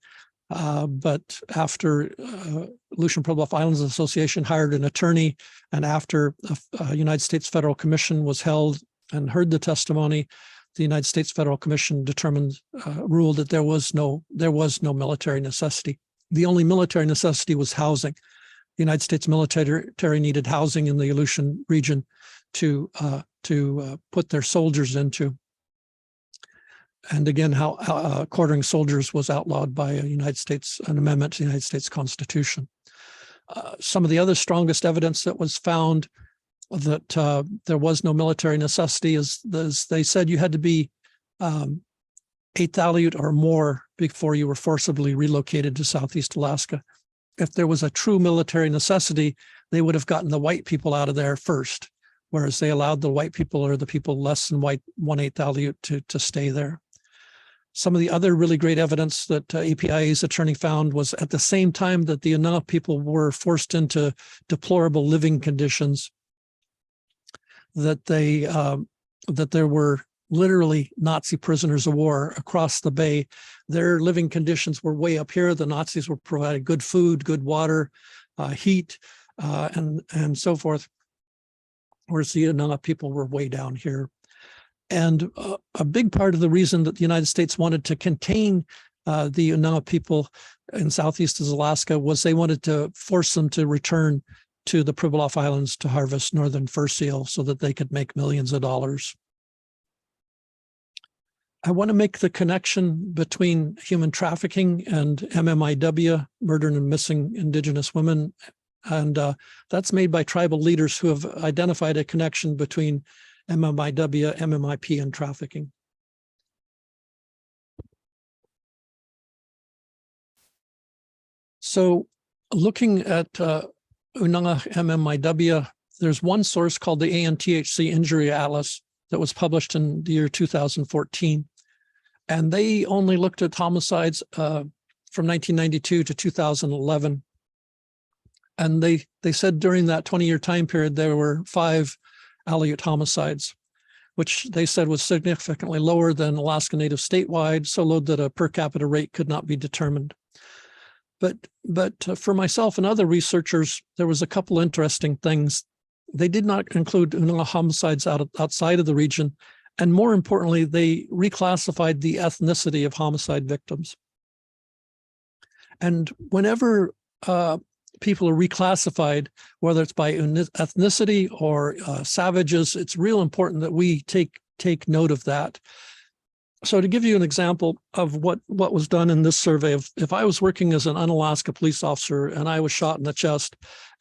Speaker 2: but after Aleut Pribilof Island Association hired an attorney, and after a United States federal commission was held and heard the testimony, the United States Federal Commission ruled that there was no military necessity. The only military necessity was housing. The United States military needed housing in the Aleutian region to put their soldiers into. And again, quartering soldiers was outlawed by an amendment to the United States Constitution. Some of the other strongest evidence that was found that there was no military necessity is they said you had to be 8th Aleut or more before you were forcibly relocated to Southeast Alaska. If there was a true military necessity, they would have gotten the white people out of there first, whereas they allowed the white people or the people less than white 1/8 Aleut to stay there. Some of the other really great evidence that APIA's attorney found was at the same time that the Unanga people were forced into deplorable living conditions, that there were literally Nazi prisoners of war across the bay. Their living conditions were way up here. The Nazis were providing good food, good water, heat, and so forth, whereas the Unanga people were way down here. And a big part of the reason that the United States wanted to contain the Unanga people in Southeast Alaska was they wanted to force them to return to the Pribilof Islands to harvest northern fur seal so that they could make millions of dollars. I want to make the connection between human trafficking and MMIW, murdered and missing Indigenous women. And that's made by tribal leaders who have identified a connection between MMIW, MMIP, and trafficking. So looking at Unanga MMIW, there's one source called the ANTHC Injury Atlas that was published in the year 2014. And they only looked at homicides from 1992 to 2011. And they said during that 20-year time period, there were 5 Aleut homicides, which they said was significantly lower than Alaska Native statewide, so low that a per capita rate could not be determined. But for myself and other researchers, there was a couple interesting things. They did not include Unanga homicides outside of the region. And more importantly, they reclassified the ethnicity of homicide victims. And whenever people are reclassified, whether it's by ethnicity or savages, it's real important that we take note of that. So to give you an example of what was done in this survey, if I was working as an Unalaska police officer and I was shot in the chest,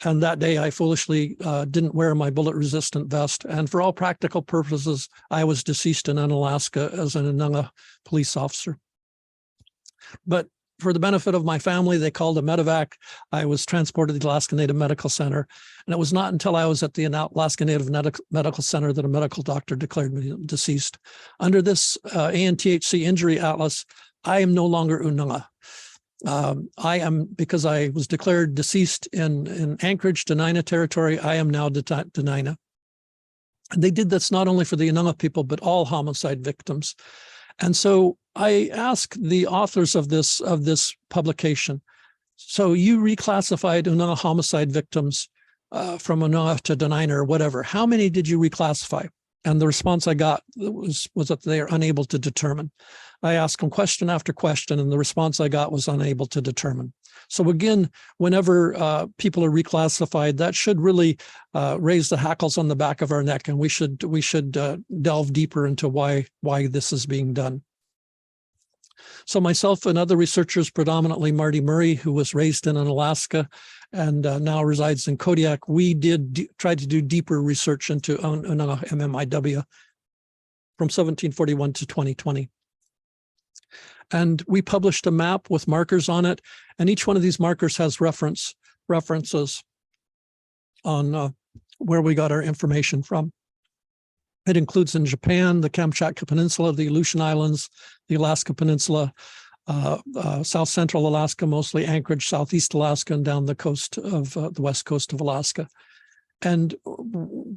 Speaker 2: and that day I foolishly didn't wear my bullet-resistant vest, and for all practical purposes, I was deceased in Unalaska as an Unanga police officer. But for the benefit of my family, they called a medevac. I was transported to the Alaska Native Medical Center. And it was not until I was at the Alaska Native Medical Center that a medical doctor declared me deceased. Under this ANTHC injury atlas, I am no longer Unanga. I am, because I was declared deceased in Anchorage, Dena'ina territory, I am now Dena'ina. And they did this not only for the Unanga people, but all homicide victims. And so I asked the authors of this publication, so you reclassified Unanga homicide victims from Unanga to Dena'ina or whatever. How many did you reclassify? And the response I got was that they are unable to determine. I asked them question after question, and the response I got was unable to determine. So again, whenever people are reclassified, that should really raise the hackles on the back of our neck, and we should delve deeper into why this is being done. So myself and other researchers, predominantly Marty Murray, who was raised in Alaska and now resides in Kodiak, we did try to do deeper research into Unanga MMIW from 1741 to 2020. And we published a map with markers on it, and each one of these markers has references on where we got our information from. It includes in Japan, the Kamchatka Peninsula, the Aleutian Islands, the Alaska Peninsula, South Central Alaska, mostly Anchorage, Southeast Alaska, and down the coast of the west coast of Alaska. And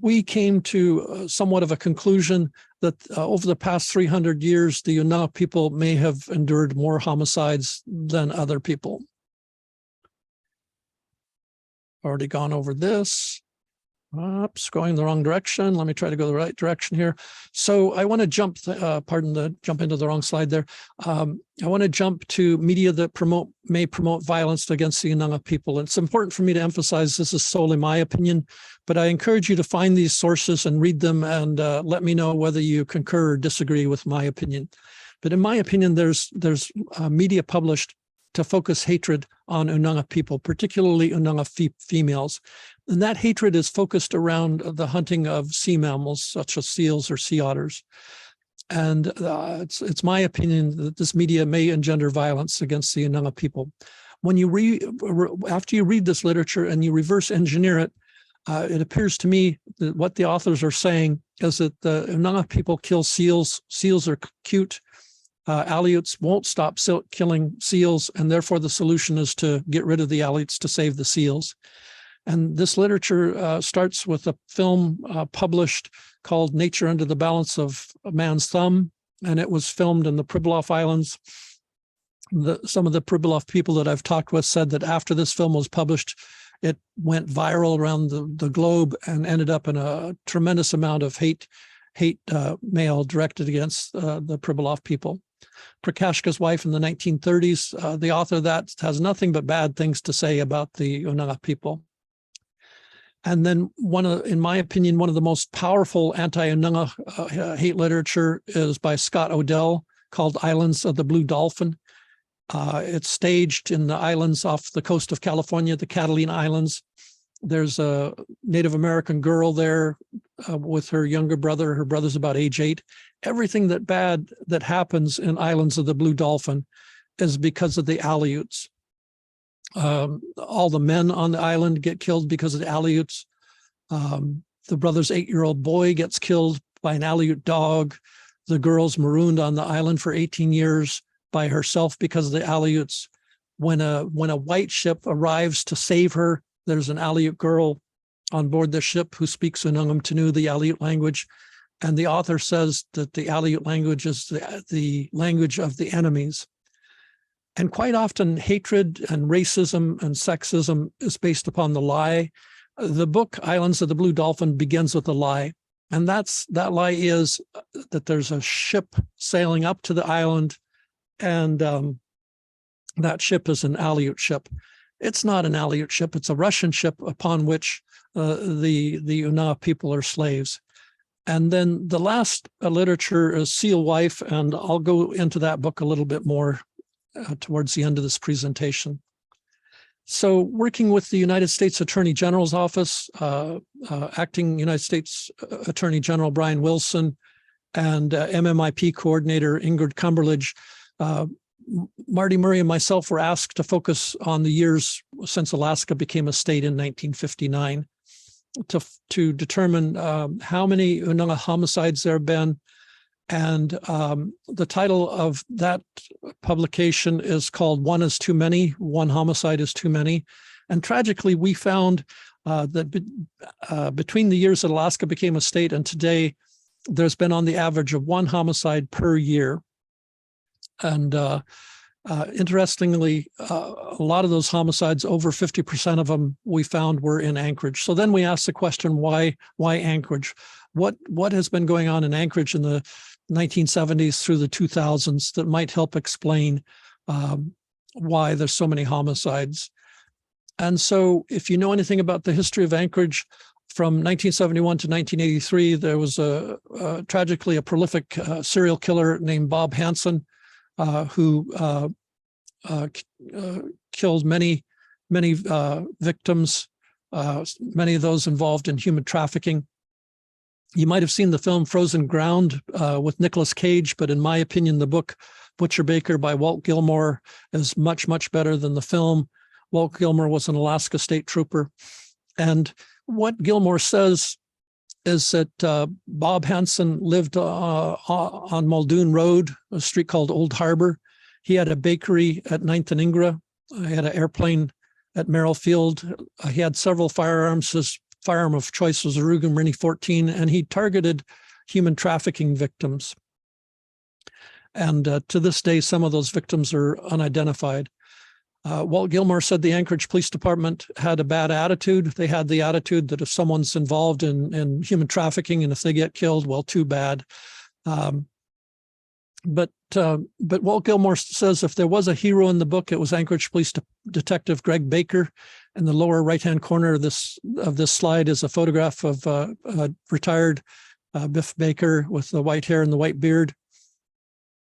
Speaker 2: we came to somewhat of a conclusion that over the past 300 years, the Unanga people may have endured more homicides than other people. Already gone over this. Oops, going the wrong direction. Let me try to go the right direction here. So I want to jump, jump into the wrong slide there. I want to jump to media that may promote violence against the Unanga people. And it's important for me to emphasize this is solely my opinion, but I encourage you to find these sources and read them and let me know whether you concur or disagree with my opinion. But in my opinion, there's media published to focus hatred on Unanga people, particularly Unanga females. And that hatred is focused around the hunting of sea mammals, such as seals or sea otters. And it's my opinion that this media may engender violence against the Unanga people. When you after you read this literature and you reverse engineer it, it appears to me that what the authors are saying is that the Unanga people kill seals. Seals are cute. Aleuts won't stop killing seals, and therefore the solution is to get rid of the Aleuts to save the seals. And this literature starts with a film published called Nature Under the Balance of a Man's Thumb, and it was filmed in the Pribilof Islands. Some of the Pribilof people that I've talked with said that after this film was published, it went viral around the globe and ended up in a tremendous amount of hate mail directed against the Pribilof people. Prakashka's wife in the 1930s, the author of that has nothing but bad things to say about the Unanga people. And then in my opinion, one of the most powerful anti-Unanga hate literature is by Scott Odell, called Islands of the Blue Dolphin. It's staged in the islands off the coast of California, the Catalina Islands. There's a Native American girl there with her younger brother. Her brother's about age 8. Everything bad that happens in Islands of the Blue Dolphin is because of the Aleuts. All the men on the island get killed because of the Aleuts. The brother's 8-year-old boy gets killed by an Aleut dog. The girl's marooned on the island for 18 years by herself because of the Aleuts. When a white ship arrives to save her, there's an Aleut girl on board the ship who speaks Unungamtanu, the Aleut language. And the author says that the Aleut language is the language of the enemies. And quite often, hatred and racism and sexism is based upon the lie. The book Islands of the Blue Dolphin begins with a lie. And that lie is that there's a ship sailing up to the island, and that ship is an Aleut ship. It's not an Aleut ship. It's a Russian ship upon which the Unanga people are slaves. And then the last literature is Seal Wife, and I'll go into that book a little bit more towards the end of this presentation. So working with the United States Attorney General's Office, acting United States Attorney General Brian Wilson, and MMIP coordinator Ingrid Cumberledge, Marty Murray and myself were asked to focus on the years since Alaska became a state in 1959 to determine how many Ununga homicides there have been. And the title of that publication is called One is Too Many, One Homicide is Too Many. And tragically, we found that between the years that Alaska became a state and today, there's been on the average of one homicide per year. And interestingly, a lot of those homicides, over 50% of them we found were in Anchorage. So then we asked the question, why Anchorage? What has been going on in Anchorage in the 1970s through the 2000s that might help explain why there's so many homicides? And so if you know anything about the history of Anchorage, from 1971 to 1983, there was tragically a prolific serial killer named Bob Hansen, who killed many victims, many of those involved in human trafficking. You might have seen the film Frozen Ground with Nicolas Cage, but in my opinion, the book Butcher Baker by Walt Gilmore is much, much better than the film. Walt Gilmore was an Alaska State Trooper. And what Gilmore says is that Bob Hansen lived on Muldoon Road, a street called Old Harbor. He had a bakery at 9th and Ingra. He had an airplane at Merrill Field. He had several firearms. His firearm of choice was a Ruger Mini 14, and he targeted human trafficking victims. And to this day, some of those victims are unidentified. Walt Gilmore said the Anchorage Police Department had a bad attitude. They had the attitude that if someone's involved in human trafficking and if they get killed, well, too bad. But Walt Gilmore says if there was a hero in the book, it was Anchorage Police Detective Greg Baker. In the lower right-hand corner of this slide is a photograph of retired Biff Baker with the white hair and the white beard.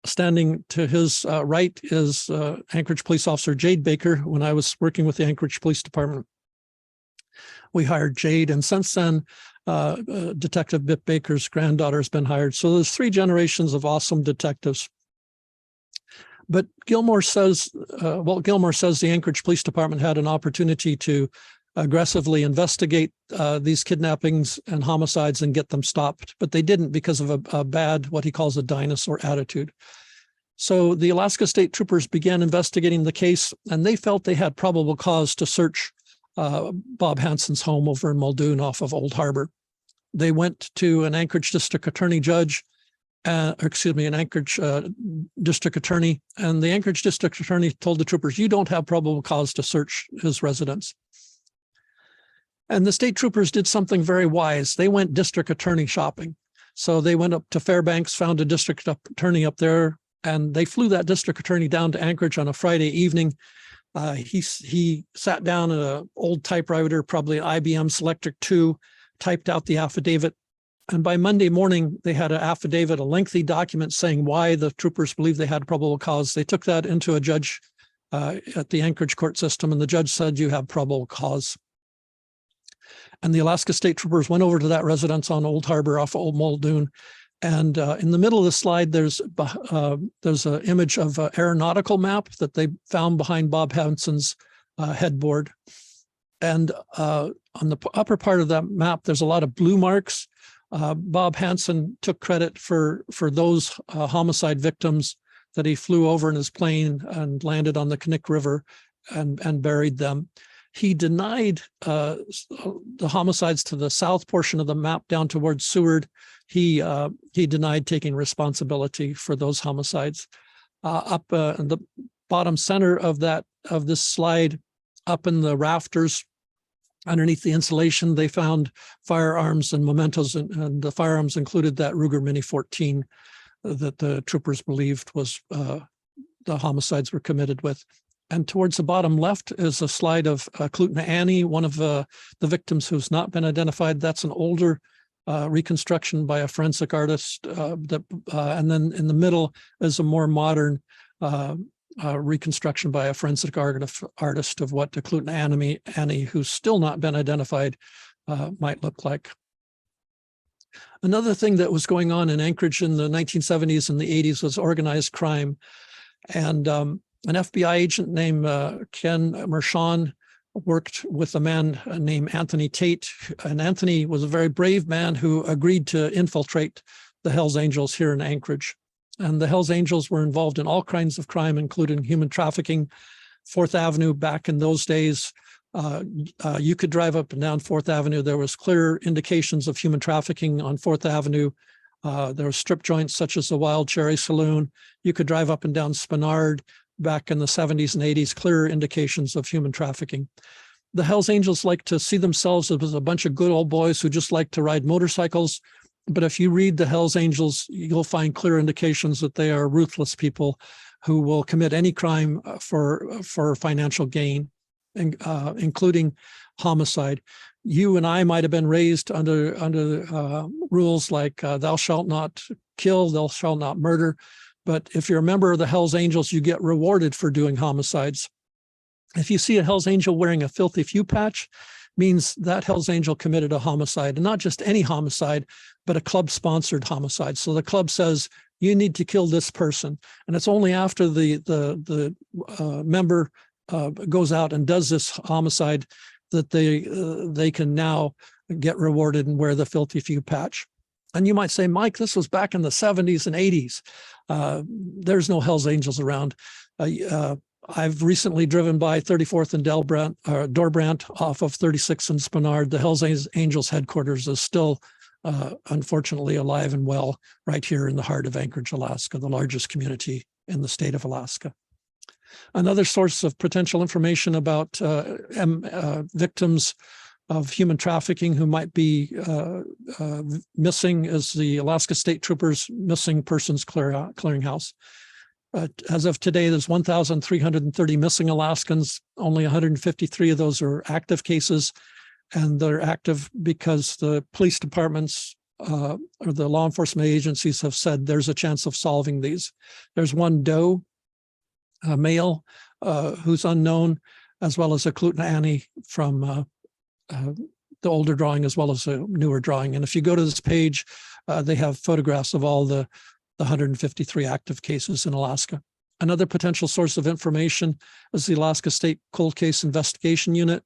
Speaker 2: Standing to his right is Anchorage Police Officer Jade Baker. When I was working with the Anchorage Police Department, we hired Jade, and since then, Detective Biff Baker's granddaughter has been hired. So there's 3 generations of awesome detectives. But Gilmore says, Walt Gilmore says the Anchorage Police Department had an opportunity to aggressively investigate these kidnappings and homicides and get them stopped, but they didn't because of a bad, what he calls a dinosaur attitude. So the Alaska State Troopers began investigating the case, and they felt they had probable cause to search Bob Hansen's home over in Muldoon off of Old Harbor. They went to an Anchorage District Attorney judge, an Anchorage District Attorney, and the Anchorage District Attorney told the troopers, you don't have probable cause to search his residence. And the state troopers did something very wise. They went district attorney shopping. So they went up to Fairbanks, found a district attorney up there, and they flew that district attorney down to Anchorage on a Friday evening. He sat down at an old typewriter, probably an IBM Selectric 2, typed out the affidavit. And by Monday morning, they had an affidavit, a lengthy document saying why the troopers believed they had probable cause. They took that into a judge at the Anchorage court system, and the judge said, you have probable cause. And the Alaska State Troopers went over to that residence on Old Harbor off of Old Muldoon. And in the middle of the slide, there's an image of an aeronautical map that they found behind Bob Hansen's headboard. And on the upper part of that map, there's a lot of blue marks. Bob Hansen took credit for those homicide victims that he flew over in his plane and landed on the Knik River and buried them. He denied the homicides to the south portion of the map down towards Seward. He denied taking responsibility for those homicides. Up in the bottom center of this slide, up in the rafters, underneath the insulation, they found firearms and mementos, and the firearms included that Ruger Mini 14 that the troopers believed was the homicides were committed with. And towards the bottom left is a slide of Klutna Annie, one of the victims who's not been identified. That's an older reconstruction by a forensic artist, and then in the middle is a more modern reconstruction by a forensic artist of what the Aleut Annie, who's still not been identified, might look like. Another thing that was going on in Anchorage in the 1970s and the 80s was organized crime. And an FBI agent named Ken Mershon worked with a man named Anthony Tate. And Anthony was a very brave man who agreed to infiltrate the Hells Angels here in Anchorage. And the Hells Angels were involved in all kinds of crime, including human trafficking. 4th Avenue back in those days, you could drive up and down 4th Avenue. There was clear indications of human trafficking on 4th Avenue. There were strip joints such as the Wild Cherry Saloon. You could drive up and down Spenard back in the 70s and 80s, clear indications of human trafficking. The Hells Angels like to see themselves as a bunch of good old boys who just like to ride motorcycles. But if you read the Hells Angels, you'll find clear indications that they are ruthless people who will commit any crime for financial gain, including homicide. You and I might have been raised under rules like thou shalt not kill, thou shalt not murder. But if you're a member of the Hells Angels, you get rewarded for doing homicides. If you see a Hells Angel wearing a filthy few patch, means that Hells Angel committed a homicide, and not just any homicide, but a club-sponsored homicide. So the club says, you need to kill this person. And it's only after the member goes out and does this homicide that they can now get rewarded and wear the filthy few patch. And you might say, Mike, this was back in the 70s and 80s. There's no Hells Angels around. I've recently driven by 34th and Dorbrandt off of 36th and Spenard. The Hells Angels headquarters is still, unfortunately, alive and well right here in the heart of Anchorage, Alaska, the largest community in the state of Alaska. Another source of potential information about victims of human trafficking who might be missing is the Alaska State Troopers Missing Persons Clearinghouse. As of today, there's 1,330 missing Alaskans. Only 153 of those are active cases, and they're active because the police departments or the law enforcement agencies have said there's a chance of solving these. There's one doe, a male, who's unknown, as well as a Aleut Annie from the older drawing as well as a newer drawing. And if you go to this page, they have photographs of all the 153 active cases in Alaska. Another potential source of information is the Alaska State Cold Case Investigation Unit,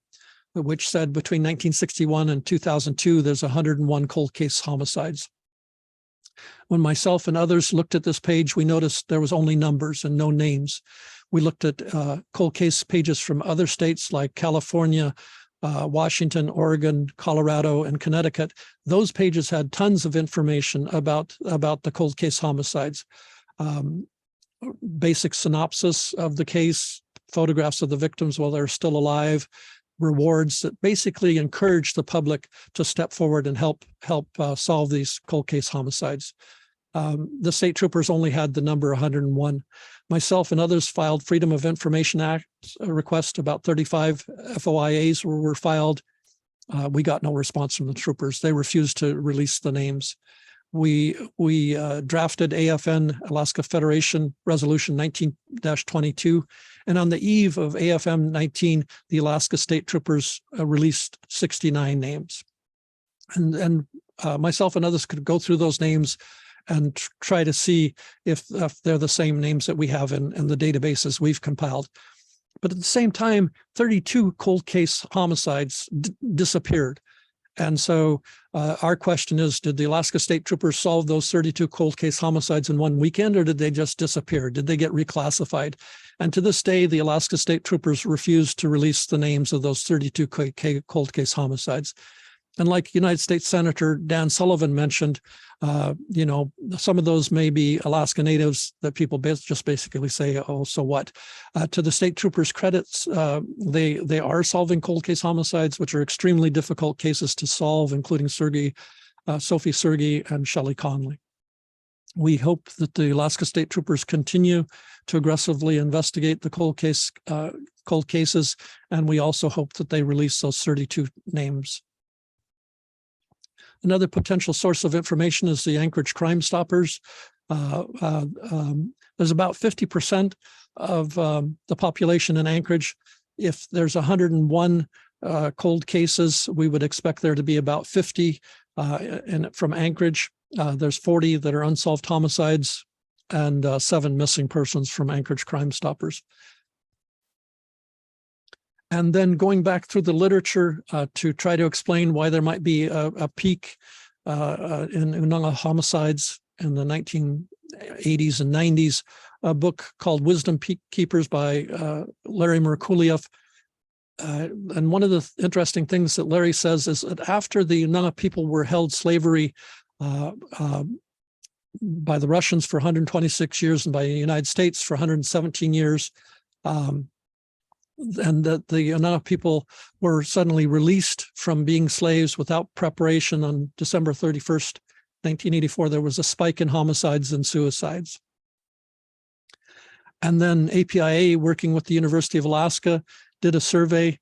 Speaker 2: which said between 1961 and 2002, there's 101 cold case homicides. When myself and others looked at this page, we noticed there was only numbers and no names. We looked at cold case pages from other states like California, Washington, Oregon, Colorado, and Connecticut. Those pages had tons of information about the cold case homicides. Basic synopsis of the case, photographs of the victims while they're still alive, rewards that basically encourage the public to step forward and help solve these cold case homicides. The state troopers only had the number 101. Myself and others filed Freedom of Information Act requests. About 35 FOIAs were filed. We got no response from the troopers. They refused to release the names. We drafted AFN, Alaska Federation Resolution 19-22, and on the eve of AFM 19, the Alaska State Troopers released 69 names. And myself and others could go through those names and try to see if they're the same names that we have in the databases we've compiled. But at the same time, 32 cold case homicides disappeared. And so our question is, did the Alaska State Troopers solve those 32 cold case homicides in one weekend, or did they just disappear? Did they get reclassified? And to this day, the Alaska State Troopers refuse to release the names of those 32 cold case homicides. And like United States Senator Dan Sullivan mentioned, some of those may be Alaska Natives that people just basically say, oh, so what? To the state troopers' credits, they are solving cold case homicides, which are extremely difficult cases to solve, including Sophie Sergey and Shelley Conley. We hope that the Alaska State Troopers continue to aggressively investigate the cold cases, and we also hope that they release those 32 names. Another potential source of information is the Anchorage Crime Stoppers. There's about 50% of the population in Anchorage. If there's 101 cold cases, we would expect there to be about 50 from Anchorage. There's 40 that are unsolved homicides and 7 missing persons from Anchorage Crime Stoppers. And then going back through the literature to try to explain why there might be a peak in Unanga homicides in the 1980s and 90s, a book called Wisdom Keepers by Larry Merkuliev. And one of the interesting things that Larry says is that after the Unanga people were held slavery by the Russians for 126 years and by the United States for 117 years, and that the Unanga people were suddenly released from being slaves without preparation on December 31st, 1984, there was a spike in homicides and suicides. And then APIA, working with the University of Alaska, did a survey,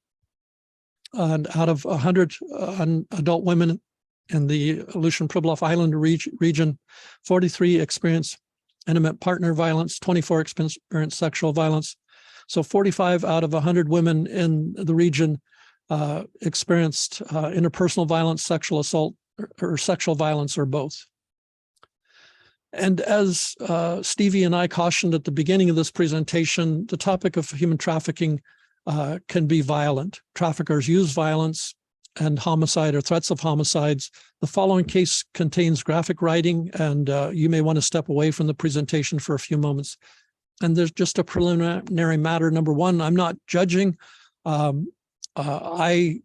Speaker 2: and out of 100 adult women in the Aleut Pribilof Island region, 43 experienced intimate partner violence, 24 experienced sexual violence. So 45 out of 100 women in the region experienced interpersonal violence, sexual assault, or sexual violence, or both. And as Stevie and I cautioned at the beginning of this presentation, the topic of human trafficking can be violent. Traffickers use violence and homicide or threats of homicides. The following case contains graphic writing, and you may want to step away from the presentation for a few moments. And there's just a preliminary matter. Number one, I'm not judging. I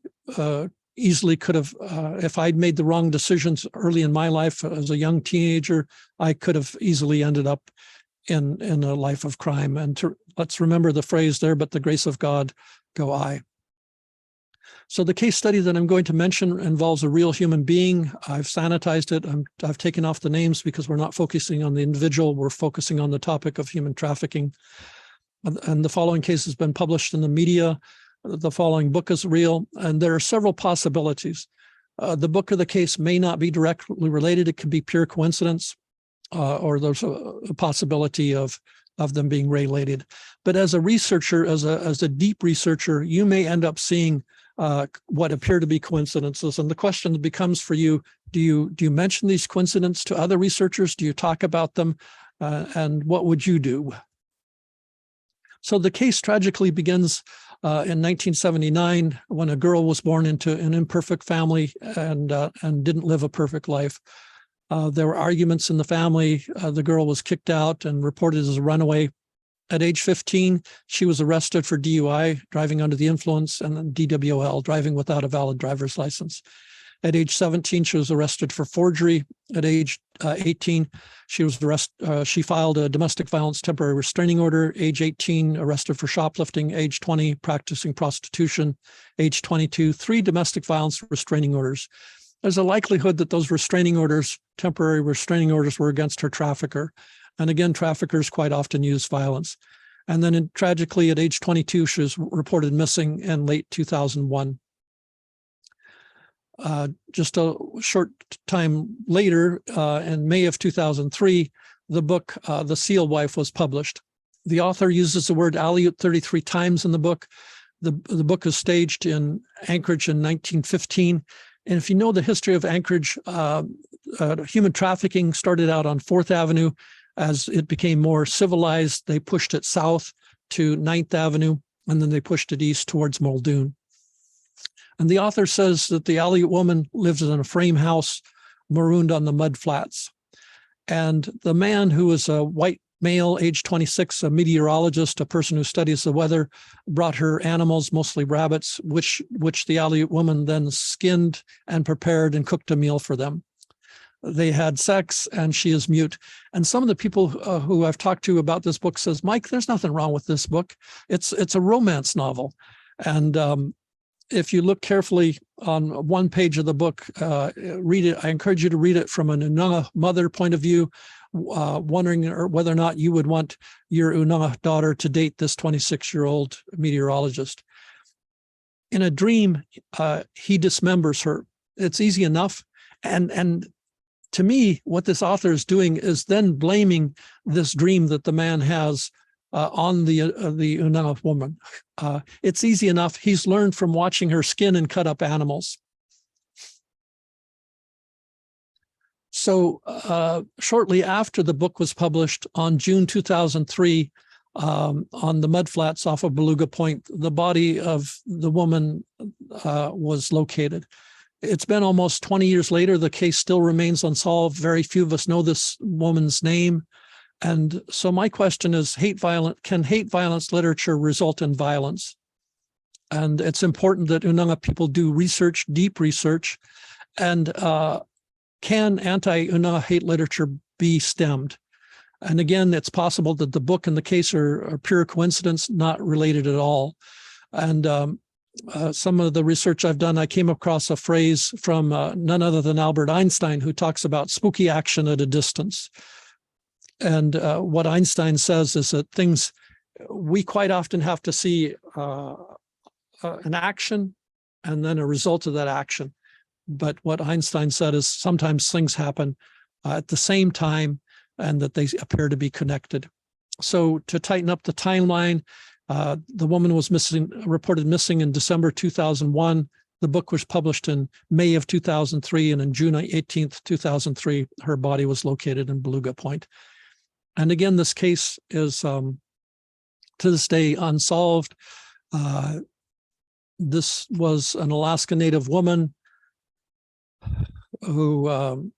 Speaker 2: easily could have, if I'd made the wrong decisions early in my life as a young teenager, I could have easily ended up in a life of crime. And let's remember the phrase there, but the grace of God go I. So the case study that I'm going to mention involves a real human being. I've sanitized it. I've taken off the names because we're not focusing on the individual. We're focusing on the topic of human trafficking. And the following case has been published in the media. The following book is real, and there are several possibilities. The book or the case may not be directly related. It could be pure coincidence, or there's a possibility of them being related. But as a researcher, as a deep researcher, you may end up seeing what appear to be coincidences. And the question becomes for you, do you mention these coincidences to other researchers? Do you talk about them? And what would you do? So the case tragically begins in 1979 when a girl was born into an imperfect family and didn't live a perfect life. There were arguments in the family. The girl was kicked out and reported as a runaway. At age 15, she was arrested for DUI, driving under the influence, and then DWL, driving without a valid driver's license. At age 17, she was arrested for forgery. At age 18, she filed a domestic violence temporary restraining order. Age 18, arrested for shoplifting. Age 20, practicing prostitution. Age 22, 3 domestic violence restraining orders. There's a likelihood that those restraining orders, temporary restraining orders, were against her trafficker. And again, traffickers quite often use violence. And then tragically, at age 22, she was reported missing in late 2001. Just a short time later, in May of 2003, the book, The Seal Wife, was published. The author uses the word Aleut 33 times in the book. The book is staged in Anchorage in 1915. And if you know the history of Anchorage, human trafficking started out on 4th Avenue. As it became more civilized, they pushed it south to 9th Avenue, and then they pushed it east towards Muldoon. And the author says that the Aleut woman lives in a frame house marooned on the mud flats. And the man, who is a white male, age 26, a meteorologist, a person who studies the weather, brought her animals, mostly rabbits, which the Aleut woman then skinned and prepared and cooked a meal for them. They had sex, and she is mute. And some of the people who I've talked to about this book says, Mike, there's nothing wrong with this book. It's a romance novel. And if you look carefully on one page of the book, read it. I encourage you to read it from an Unanga mother point of view, wondering whether or not you would want your Unanga daughter to date this 26-year-old meteorologist. In a dream, he dismembers her. It's easy enough. And to me, what this author is doing is then blaming this dream that the man has on the Unanga woman. It's easy enough. He's learned from watching her skin and cut up animals. So shortly after the book was published on June 2003, on the mudflats off of Beluga Point, the body of the woman was located. It's been almost 20 years later. The case still remains unsolved. Very few of us know this woman's name. And so my question is, can hate violence literature result in violence? And it's important that Unanga people do research, deep research, and can anti-Unanga hate literature be stemmed? And again, it's possible that the book and the case are pure coincidence, not related at all. And some of the research I've done, I came across a phrase from none other than Albert Einstein, who talks about spooky action at a distance. And what Einstein says is that we quite often have to see an action and then a result of that action. But what Einstein said is sometimes things happen at the same time and that they appear to be connected. So to tighten up the timeline, the woman was reported missing in December 2001. The book was published in May of 2003, and on June 18th, 2003, her body was located in Beluga Point. And again, this case is to this day unsolved. This was an Alaska Native woman who,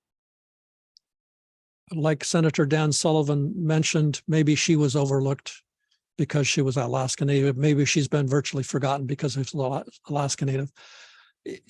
Speaker 2: like Senator Dan Sullivan mentioned, maybe she was overlooked because she was Alaska Native. Maybe she's been virtually forgotten because of Alaska Native.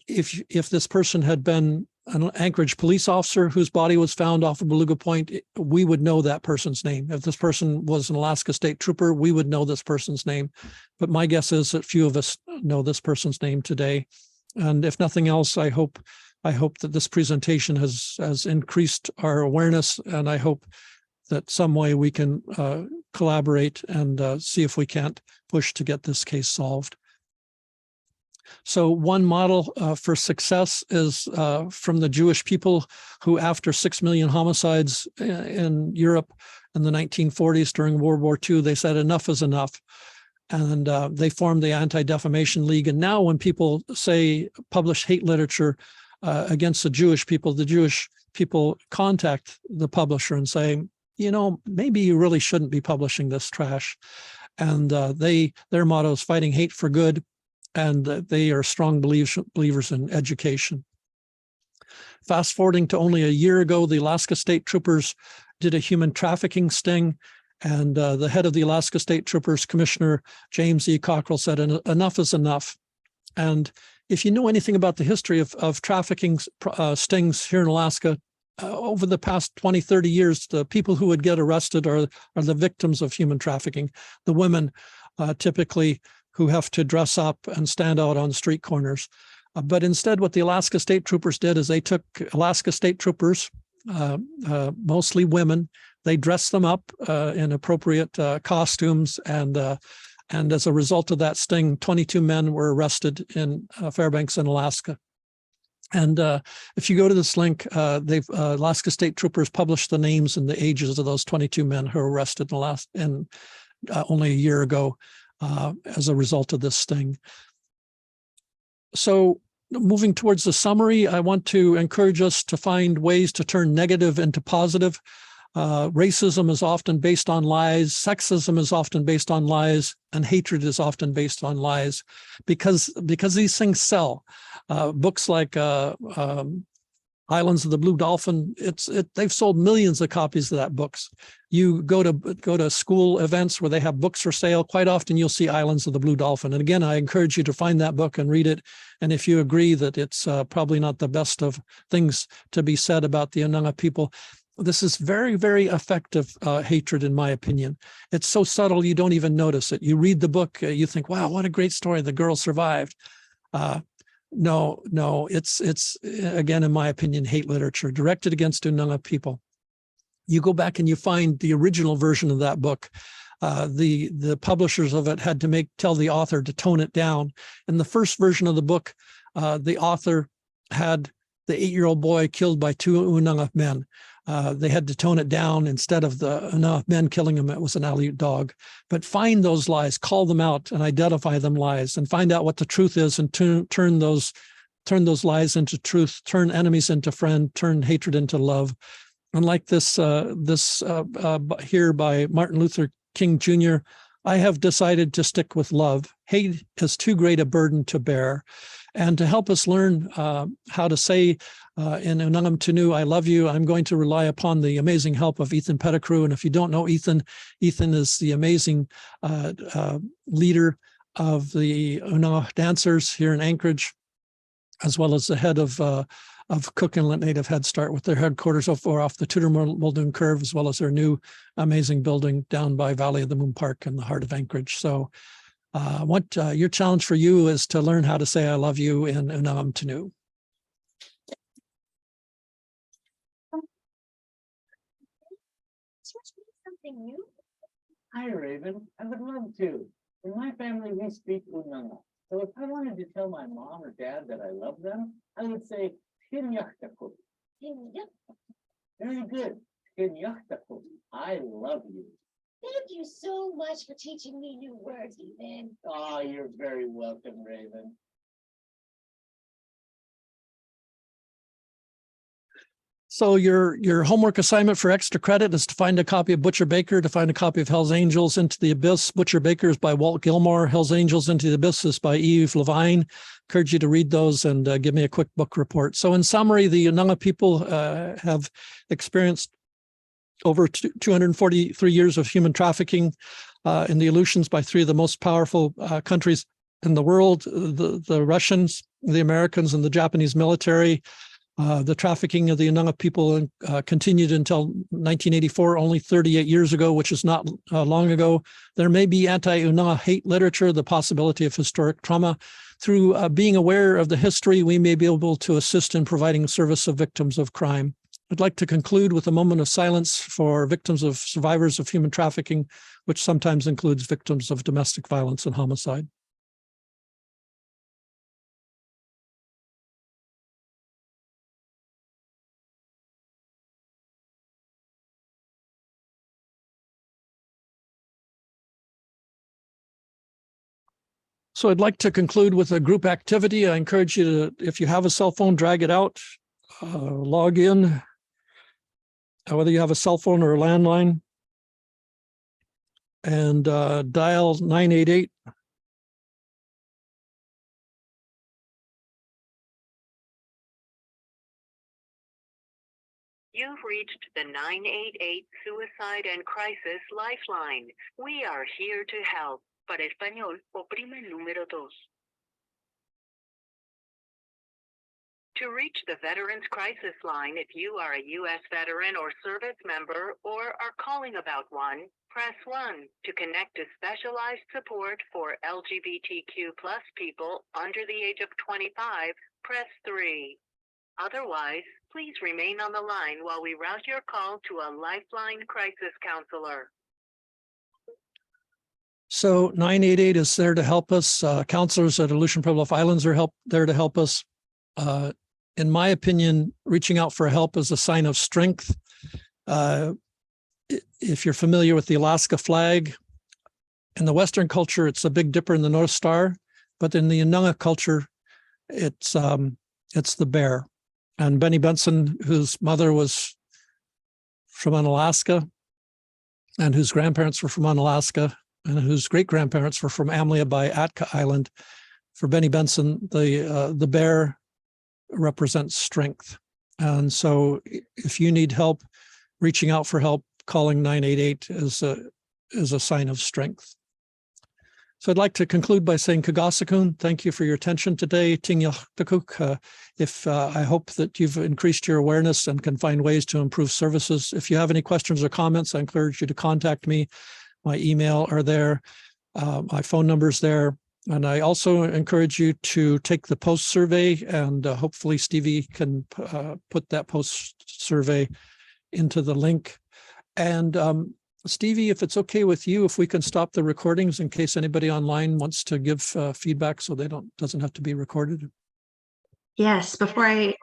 Speaker 2: If this person had been an Anchorage police officer whose body was found off of Beluga Point, we would know that person's name. If this person was an Alaska State Trooper, we would know this person's name. But my guess is that few of us know this person's name today. And if nothing else, I hope that this presentation has increased our awareness, and I hope that some way we can collaborate and see if we can't push to get this case solved. So one model for success is from the Jewish people who, after 6 million homicides in Europe in the 1940s during World War II, they said enough is enough. And they formed the Anti-Defamation League. And now when people publish hate literature against the Jewish people contact the publisher and say, maybe you really shouldn't be publishing this trash. And their motto is fighting hate for good. And they are strong believers in education. Fast forwarding to only a year ago, the Alaska State Troopers did a human trafficking sting. And the head of the Alaska State Troopers, Commissioner James E. Cockrell, said, enough is enough. And if you know anything about the history of trafficking stings here in Alaska, over the past 20, 30 years, the people who would get arrested are the victims of human trafficking, the women typically who have to dress up and stand out on street corners. But instead, what the Alaska State Troopers did is they took Alaska State Troopers, mostly women, they dressed them up in appropriate costumes, and as a result of that sting, 22 men were arrested in Fairbanks in Alaska. And if you go to this link, Alaska State Troopers published the names and the ages of those 22 men who were arrested only a year ago as a result of this sting. So moving towards the summary, I want to encourage us to find ways to turn negative into positive. Racism is often based on lies, sexism is often based on lies, and hatred is often based on lies because these things sell. Books like Islands of the Blue Dolphin, they've sold millions of copies of that books. You go to school events where they have books for sale, quite often you'll see Islands of the Blue Dolphin. And again, I encourage you to find that book and read it. And if you agree that it's probably not the best of things to be said about the Unanga people, this is very, very effective hatred, in my opinion. It's so subtle you don't even notice it. You read the book, you think, wow, what a great story, the girl survived. No, it's again, in my opinion, hate literature directed against Unanga people. You go back and you find the original version of that book. The publishers of it had to tell the author to tone it down. In the first version of the book, the author had the 8-year-old boy killed by 2 Unanga men. They had to tone it down. Instead of the Unanga men killing him, it was an Aleut dog. But find those lies, call them out and identify them lies, and find out what the truth is, and turn those lies into truth, turn enemies into friend, turn hatred into love. And like this here by Martin Luther King Jr., I have decided to stick with love. Hate is too great a burden to bear. And to help us learn how to say in Unangam Tunu, I love you, I'm going to rely upon the amazing help of Ethan Pettigrew. And if you don't know Ethan, Ethan is the amazing leader of the Unanga dancers here in Anchorage, as well as the head of Cook Inlet Native Head Start, with their headquarters off the Tudor Muldoon Curve, as well as their new amazing building down by Valley of the Moon Park in the heart of Anchorage. So what your challenge for you is to learn how to say I love you in Unangam Tunu.
Speaker 4: Something new?
Speaker 5: Hi, Raven. I would love to. In my family, we speak Unanga. So if I wanted to tell my mom or dad that I love them, I would say, "Kinyaktaku." Very good. "Kinyaktaku." I love you.
Speaker 4: Thank you so much for teaching me new words, Ethan.
Speaker 5: Oh, you're very welcome, Raven.
Speaker 2: So your homework assignment for extra credit is to find a copy of Butcher Baker, to find a copy of Hell's Angels Into the Abyss. Butcher Baker is by Walt Gilmore. Hell's Angels Into the Abyss is by Eve Levine. Encourage you to read those and give me a quick book report. So in summary, the Unanga people have experienced over 243 years of human trafficking in the Aleutians by 3 of the most powerful countries in the world, the Russians, the Americans, and the Japanese military. The trafficking of the Unanga people continued until 1984, only 38 years ago, which is not long ago. There may be anti-Unanga hate literature, the possibility of historic trauma. Through being aware of the history, we may be able to assist in providing service of victims of crime. I'd like to conclude with a moment of silence for victims of survivors of human trafficking, which sometimes includes victims of domestic violence and homicide. So I'd like to conclude with a group activity. I encourage you to, if you have a cell phone, drag it out, log in, whether you have a cell phone or a landline, and dial 988.
Speaker 6: You've reached the 988 Suicide and Crisis Lifeline. We are here to help. Para español, oprime el número 2. To reach the Veterans Crisis Line, if you are a U.S. veteran or service member or are calling about one, press 1. To connect to specialized support for LGBTQ+ people under the age of 25, press 3. Otherwise, please remain on the line while we route your call to a Lifeline crisis counselor.
Speaker 2: So 988 is there to help us. Counselors at Aleut Pribilof Islands are there to help us. In my opinion, reaching out for help is a sign of strength. If you're familiar with the Alaska flag, in the Western culture, it's a Big Dipper and the North Star, but in the Unanga culture, it's the bear. And Benny Benson, whose mother was from Unalaska and whose grandparents were from Unalaska, and whose great-grandparents were from Amlia by Atka Island. For Benny Benson, the bear represents strength. And so if you need help, reaching out for help, calling 988 is a sign of strength. So I'd like to conclude by saying Kagasakun, thank you for your attention today. Tingyaktakuk, I hope that you've increased your awareness and can find ways to improve services. If you have any questions or comments, I encourage you to contact me. My email are there, my phone number's there. And I also encourage you to take the post survey, and hopefully Stevie can put that post survey into the link. And Stevie, if it's okay with you, if we can stop the recordings in case anybody online wants to give feedback so they doesn't have to be recorded.
Speaker 1: Yes, before I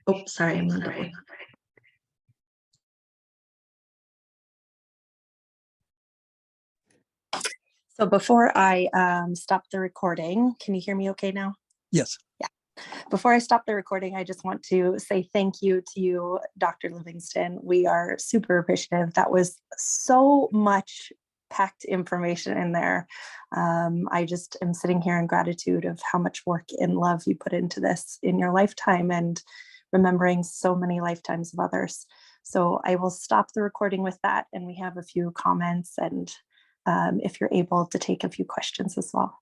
Speaker 1: Oh, sorry, I'm not double. So before I stop the recording, can you hear me okay now?
Speaker 2: Yes.
Speaker 1: Before I stop the recording, I just want to say thank you to you, Dr. Livingston. We are super appreciative. That was so much packed information in there. I just am sitting here in gratitude of how much work and love you put into this in your lifetime and remembering so many lifetimes of others. So I will stop the recording with that, and we have a few comments and if you're able to take a few questions as well.